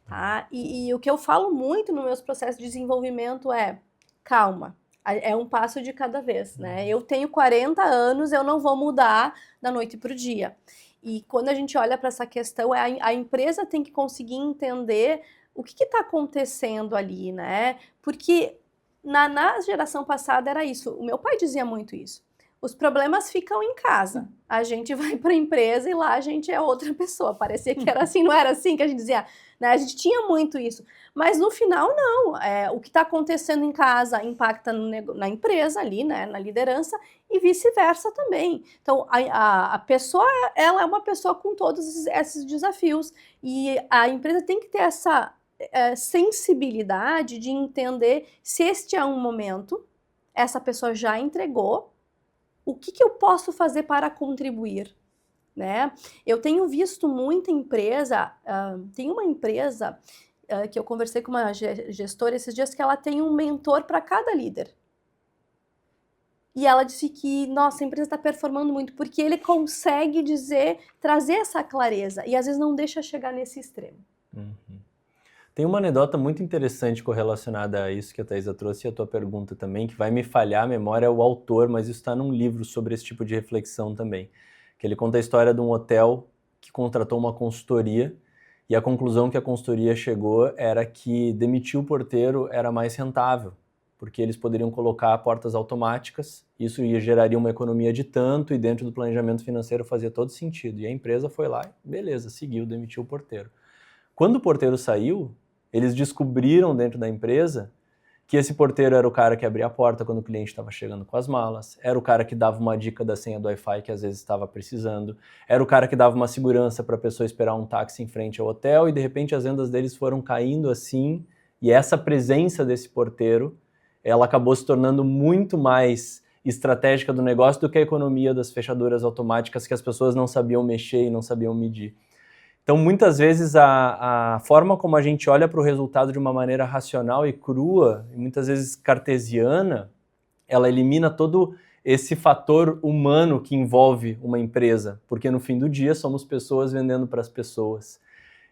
tá? E o que eu falo muito nos meus processos de desenvolvimento é, calma, é um passo de cada vez, né? Eu tenho 40 anos, eu não vou mudar da noite para o dia. E quando a gente olha para essa questão, a empresa tem que conseguir entender o que está acontecendo ali, né? Porque na geração passada era isso. O meu pai dizia muito isso. Os problemas ficam em casa. A gente vai para a empresa e lá a gente é outra pessoa. Parecia que era assim, não era assim que a gente dizia, né? A gente tinha muito isso. Mas no final, não. O que está acontecendo em casa impacta na empresa ali, né? Na liderança e vice-versa também. Então, a pessoa, ela é uma pessoa com todos esses desafios. E a empresa tem que ter essa sensibilidade de entender se este é um momento, essa pessoa já entregou, o que eu posso fazer para contribuir, né? Eu tenho visto muita empresa, tem uma empresa que eu conversei com uma gestora esses dias que ela tem um mentor para cada líder. E ela disse que, nossa, a empresa está performando muito porque ele consegue trazer essa clareza e às vezes não deixa chegar nesse extremo. Uhum. Tem uma anedota muito interessante correlacionada a isso que a Thaisa trouxe e a tua pergunta também, que vai me falhar a memória, é o autor, mas isso está num livro sobre esse tipo de reflexão também. Que ele conta a história de um hotel que contratou uma consultoria e a conclusão que a consultoria chegou era que demitir o porteiro era mais rentável, porque eles poderiam colocar portas automáticas, isso geraria uma economia de tanto e dentro do planejamento financeiro fazia todo sentido. E a empresa foi lá e beleza, seguiu, demitiu o porteiro. Quando o porteiro saiu, eles descobriram dentro da empresa que esse porteiro era o cara que abria a porta quando o cliente estava chegando com as malas, era o cara que dava uma dica da senha do Wi-Fi que às vezes estava precisando, era o cara que dava uma segurança para a pessoa esperar um táxi em frente ao hotel e de repente as vendas deles foram caindo assim e essa presença desse porteiro, ela acabou se tornando muito mais estratégica do negócio do que a economia das fechaduras automáticas que as pessoas não sabiam mexer e não sabiam medir. Então, muitas vezes, a forma como a gente olha para o resultado de uma maneira racional e crua, e muitas vezes cartesiana, ela elimina todo esse fator humano que envolve uma empresa, porque no fim do dia somos pessoas vendendo para as pessoas.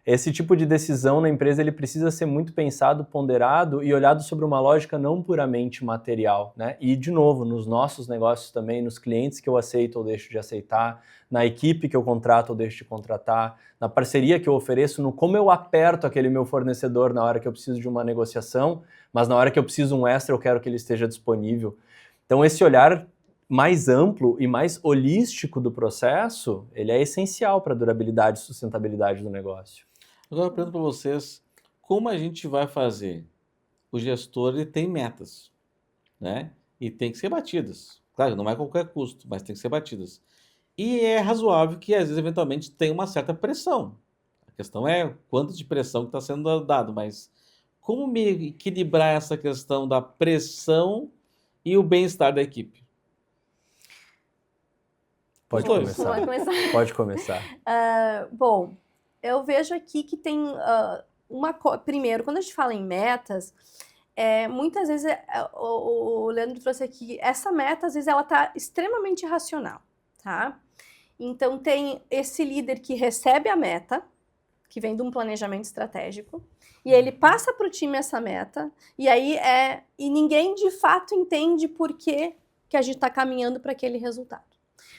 Esse tipo de decisão na empresa ele precisa ser muito pensado, ponderado e olhado sobre uma lógica não puramente material, né? E, de novo, nos nossos negócios também, nos clientes que eu aceito ou deixo de aceitar, na equipe que eu contrato ou deixo de contratar, na parceria que eu ofereço, no como eu aperto aquele meu fornecedor na hora que eu preciso de uma negociação, mas na hora que eu preciso um extra eu quero que ele esteja disponível. Então, esse olhar mais amplo e mais holístico do processo, ele é essencial para a durabilidade e sustentabilidade do negócio. Agora eu pergunto para vocês, como a gente vai fazer? O gestor ele tem metas, né? E tem que ser batidas. Claro, não é a qualquer custo, mas tem que ser batidas. E é razoável que, às vezes, eventualmente, tenha uma certa pressão. A questão é quanto de pressão que está sendo dado, mas como me equilibrar essa questão da pressão e o bem-estar da equipe? Os Pode dois. começar. Vai começar. Pode começar. Bom, eu vejo aqui que tem primeiro, quando a gente fala em metas, muitas vezes o Leandro trouxe aqui, essa meta, às vezes, ela está extremamente irracional, tá? Então, tem esse líder que recebe a meta, que vem de um planejamento estratégico, e ele passa para o time essa meta, e aí e ninguém de fato entende por que a gente está caminhando para aquele resultado.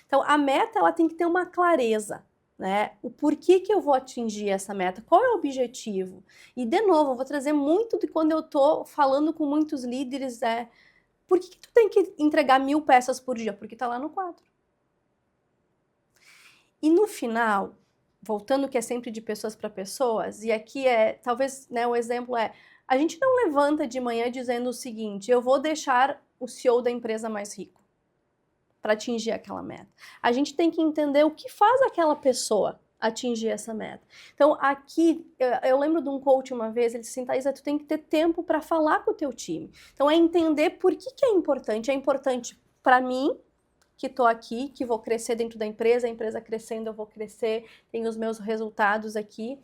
Então, a meta, ela tem que ter uma clareza, né? O porquê que eu vou atingir essa meta, qual é o objetivo? E, de novo, eu vou trazer muito de quando eu estou falando com muitos líderes, por que tu tem que entregar 1000 peças por dia? Porque está lá no quadro. E no final, voltando que é sempre de pessoas para pessoas, e aqui talvez, né, o exemplo a gente não levanta de manhã dizendo o seguinte, eu vou deixar o CEO da empresa mais rico para atingir aquela meta. A gente tem que entender o que faz aquela pessoa atingir essa meta. Então, aqui, eu lembro de um coach uma vez, ele disse assim, Thaisa, tu tem que ter tempo para falar com o teu time. Então, é entender por que é importante. É importante para mim, que estou aqui, que vou crescer dentro da empresa, a empresa crescendo, eu vou crescer, tenho os meus resultados aqui.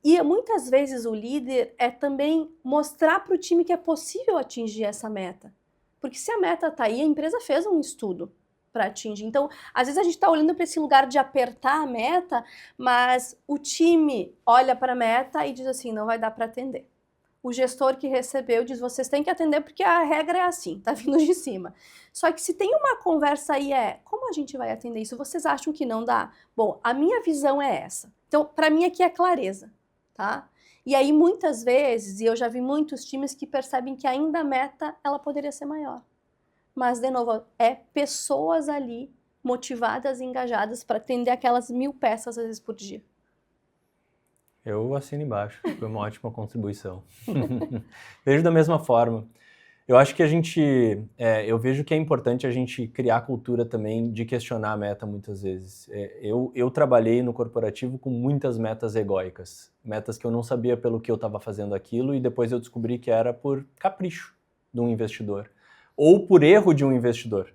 E muitas vezes o líder também mostrar para o time que é possível atingir essa meta. Porque se a meta está aí, a empresa fez um estudo para atingir. Então, às vezes a gente está olhando para esse lugar de apertar a meta, mas o time olha para a meta e diz assim, não vai dar para atender. O gestor que recebeu diz, vocês têm que atender porque a regra é assim, tá vindo de cima. Só que se tem uma conversa aí como a gente vai atender isso? Vocês acham que não dá? Bom, a minha visão é essa. Então, para mim aqui é clareza, tá? E aí, muitas vezes, e eu já vi muitos times que percebem que ainda a meta, ela poderia ser maior. Mas, de novo, pessoas ali motivadas e engajadas para atender aquelas 1000 peças, às vezes, por dia. Eu assino embaixo, foi uma ótima contribuição. Vejo da mesma forma. Eu acho que eu vejo que é importante a gente criar cultura também de questionar a meta muitas vezes. Eu trabalhei no corporativo com muitas metas egóicas, metas que eu não sabia pelo que eu estava fazendo aquilo e depois eu descobri que era por capricho de um investidor ou por erro de um investidor.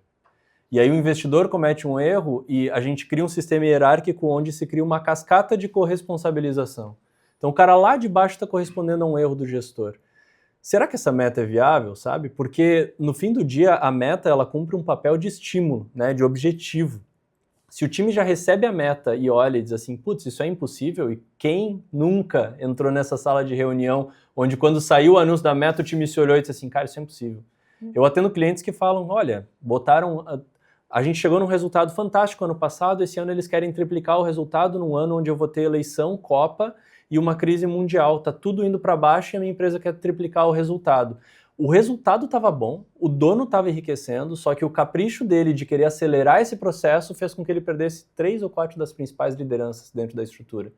E aí o investidor comete um erro e a gente cria um sistema hierárquico onde se cria uma cascata de corresponsabilização. Então o cara lá de baixo está correspondendo a um erro do gestor. Será que essa meta é viável, sabe? Porque no fim do dia a meta ela cumpre um papel de estímulo, né, de objetivo. Se o time já recebe a meta e olha e diz assim, putz, isso é impossível, e quem nunca entrou nessa sala de reunião onde quando saiu o anúncio da meta o time se olhou e disse assim, cara, isso é impossível. Eu atendo clientes que falam, olha, a gente chegou num resultado fantástico ano passado, esse ano eles querem triplicar o resultado num ano onde eu vou ter eleição, Copa e uma crise mundial. Tá tudo indo para baixo e a minha empresa quer triplicar o resultado. O resultado estava bom, o dono estava enriquecendo, só que o capricho dele de querer acelerar esse processo fez com que ele perdesse 3 ou 4 das principais lideranças dentro da estrutura.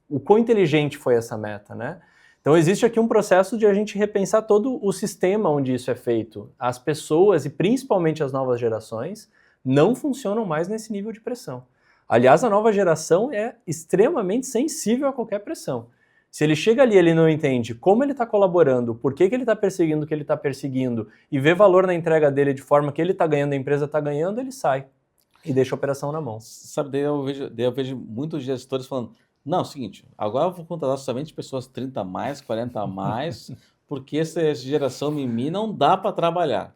O quão inteligente foi essa meta, né? Então existe aqui um processo de a gente repensar todo o sistema onde isso é feito. As pessoas, e principalmente as novas gerações, não funcionam mais nesse nível de pressão. Aliás, a nova geração é extremamente sensível a qualquer pressão. Se ele chega ali, ele não entende como ele está colaborando, por que ele está perseguindo o que ele está perseguindo, e vê valor na entrega dele de forma que ele está ganhando, a empresa está ganhando, ele sai e deixa a operação na mão. Sabe, daí eu vejo muitos gestores falando, não, é o seguinte, agora eu vou contratar somente pessoas 30 a mais, 40 a mais, porque essa geração mimi não dá para trabalhar.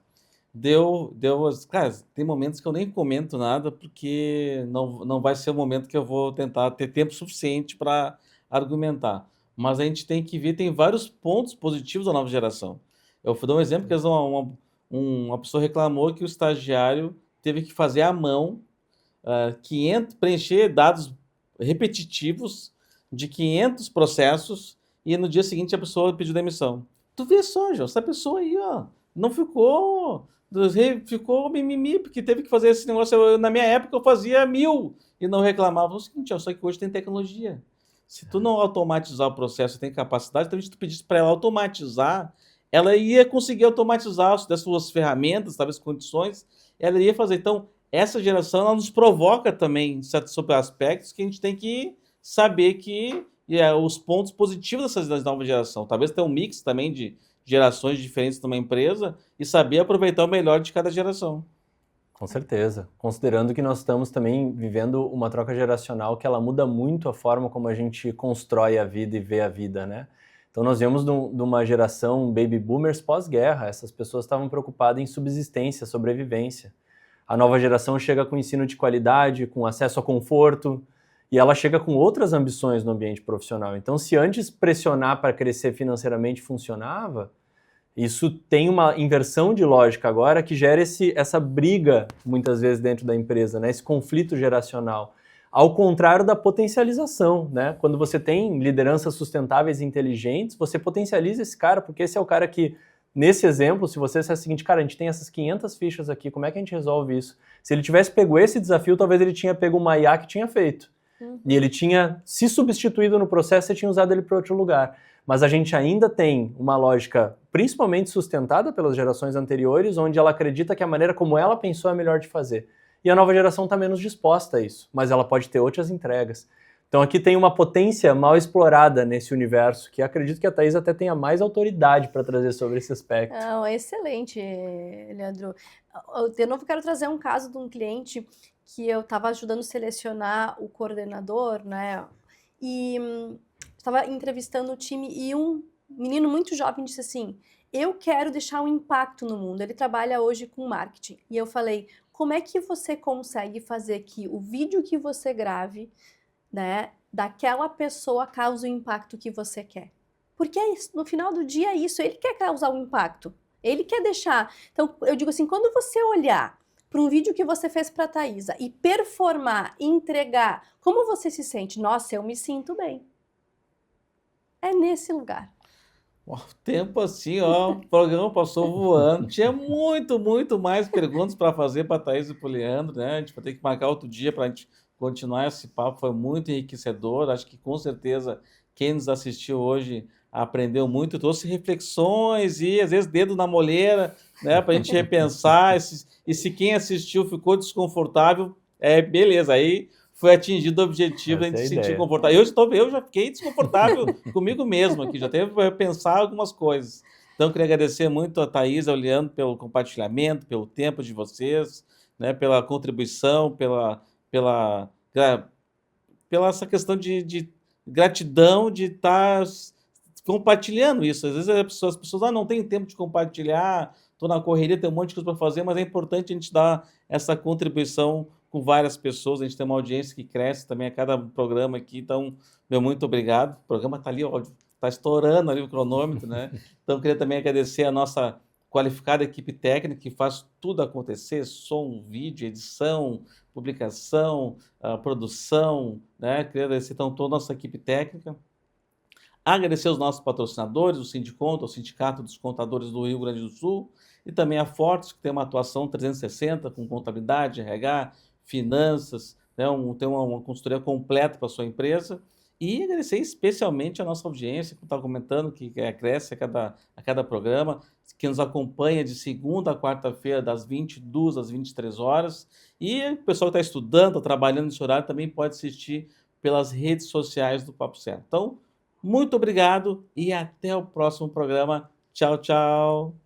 Cara, tem momentos que eu nem comento nada, porque não vai ser o momento que eu vou tentar ter tempo suficiente para argumentar. Mas a gente tem que ver, tem vários pontos positivos da nova geração. Eu vou dar um exemplo, que uma pessoa reclamou que o estagiário teve que fazer à mão, preencher dados repetitivos de 500 processos e no dia seguinte a pessoa pediu demissão. Tu vê só, João, essa pessoa aí, ó, não ficou mimimi, porque teve que fazer esse negócio. Na minha época eu fazia 1000 e não reclamava. O seguinte, ó, só que hoje tem tecnologia. Se tu não automatizar o processo, tem capacidade, talvez tu pedisse para ela automatizar, ela ia conseguir automatizar das suas ferramentas, talvez condições, ela iria fazer. Então, essa geração ela nos provoca também sobre aspectos que a gente tem que saber que os pontos positivos dessa nova geração. Talvez tenha um mix também de gerações diferentes numa empresa e saber aproveitar o melhor de cada geração. Com certeza. Considerando que nós estamos também vivendo uma troca geracional que ela muda muito a forma como a gente constrói a vida e vê a vida, né? Então nós vemos de uma geração baby boomers pós-guerra. Essas pessoas estavam preocupadas em subsistência, sobrevivência. A nova geração chega com ensino de qualidade, com acesso a conforto, e ela chega com outras ambições no ambiente profissional. Então, se antes pressionar para crescer financeiramente funcionava, isso tem uma inversão de lógica agora que gera essa briga, muitas vezes, dentro da empresa, né? Esse conflito geracional. Ao contrário da potencialização, né? Quando você tem lideranças sustentáveis e inteligentes, você potencializa esse cara, porque esse é o cara que, nesse exemplo, se você disser o seguinte, cara, a gente tem essas 500 fichas aqui, como é que a gente resolve isso? Se ele tivesse pego esse desafio, talvez ele tinha pego uma IA que tinha feito. E ele tinha se substituído no processo e tinha usado ele para outro lugar. Mas a gente ainda tem uma lógica principalmente sustentada pelas gerações anteriores, onde ela acredita que a maneira como ela pensou é a melhor de fazer. E a nova geração está menos disposta a isso, mas ela pode ter outras entregas. Então aqui tem uma potência mal explorada nesse universo, que acredito que a Thaís até tenha mais autoridade para trazer sobre esse aspecto. Não, é excelente, Leandro. De novo, quero trazer um caso de um cliente que eu estava ajudando a selecionar o coordenador, né? E estava entrevistando o time e um menino muito jovem disse assim, eu quero deixar um impacto no mundo. Ele trabalha hoje com marketing. E eu falei, como é que você consegue fazer que o vídeo que você grave, né, daquela pessoa cause o impacto que você quer? Porque é isso, no final do dia é isso, ele quer causar um impacto. Ele quer deixar. Então, eu digo assim, quando você olhar para um vídeo que você fez para a Thaisa e performar, entregar, como você se sente? Nossa, eu me sinto bem. É nesse lugar. O tempo assim, ó, o programa passou voando. Tinha muito mais perguntas para fazer para a Thaís e para o Leandro, né? A gente vai ter que marcar outro dia para a gente continuar esse papo. Foi muito enriquecedor. Acho que com certeza quem nos assistiu hoje aprendeu muito, trouxe reflexões e às vezes dedo na moleira, né? Para a gente repensar. E se quem assistiu ficou desconfortável, beleza, aí foi atingido o objetivo de a gente se sentir confortável. Eu já fiquei desconfortável comigo mesmo aqui, já teve para pensar algumas coisas. Então, queria agradecer muito a Thaís e ao Leandro pelo compartilhamento, pelo tempo de vocês, né, pela contribuição, pela essa questão de gratidão de estar compartilhando isso. Às vezes as pessoas não têm tempo de compartilhar, estou na correria, tem um monte de coisa para fazer, mas é importante a gente dar essa contribuição com várias pessoas, a gente tem uma audiência que cresce também a cada programa aqui, então, meu muito obrigado. O programa está ali, está estourando ali o cronômetro, né? Então, queria também agradecer a nossa qualificada equipe técnica que faz tudo acontecer, som, vídeo, edição, publicação, produção, né? Queria agradecer então toda a nossa equipe técnica. Agradecer os nossos patrocinadores, o Sindiconto, o Sindicato dos Contadores do Rio Grande do Sul, e também a Fortes, que tem uma atuação 360 com contabilidade, RH, finanças, né, tem uma consultoria completa para a sua empresa. E agradecer especialmente a nossa audiência, que está comentando, que cresce a cada programa, que nos acompanha de segunda a quarta-feira, das 22 às 23 horas. E o pessoal que está estudando, está trabalhando nesse horário, também pode assistir pelas redes sociais do Papo Certo. Então, muito obrigado e até o próximo programa. Tchau, tchau!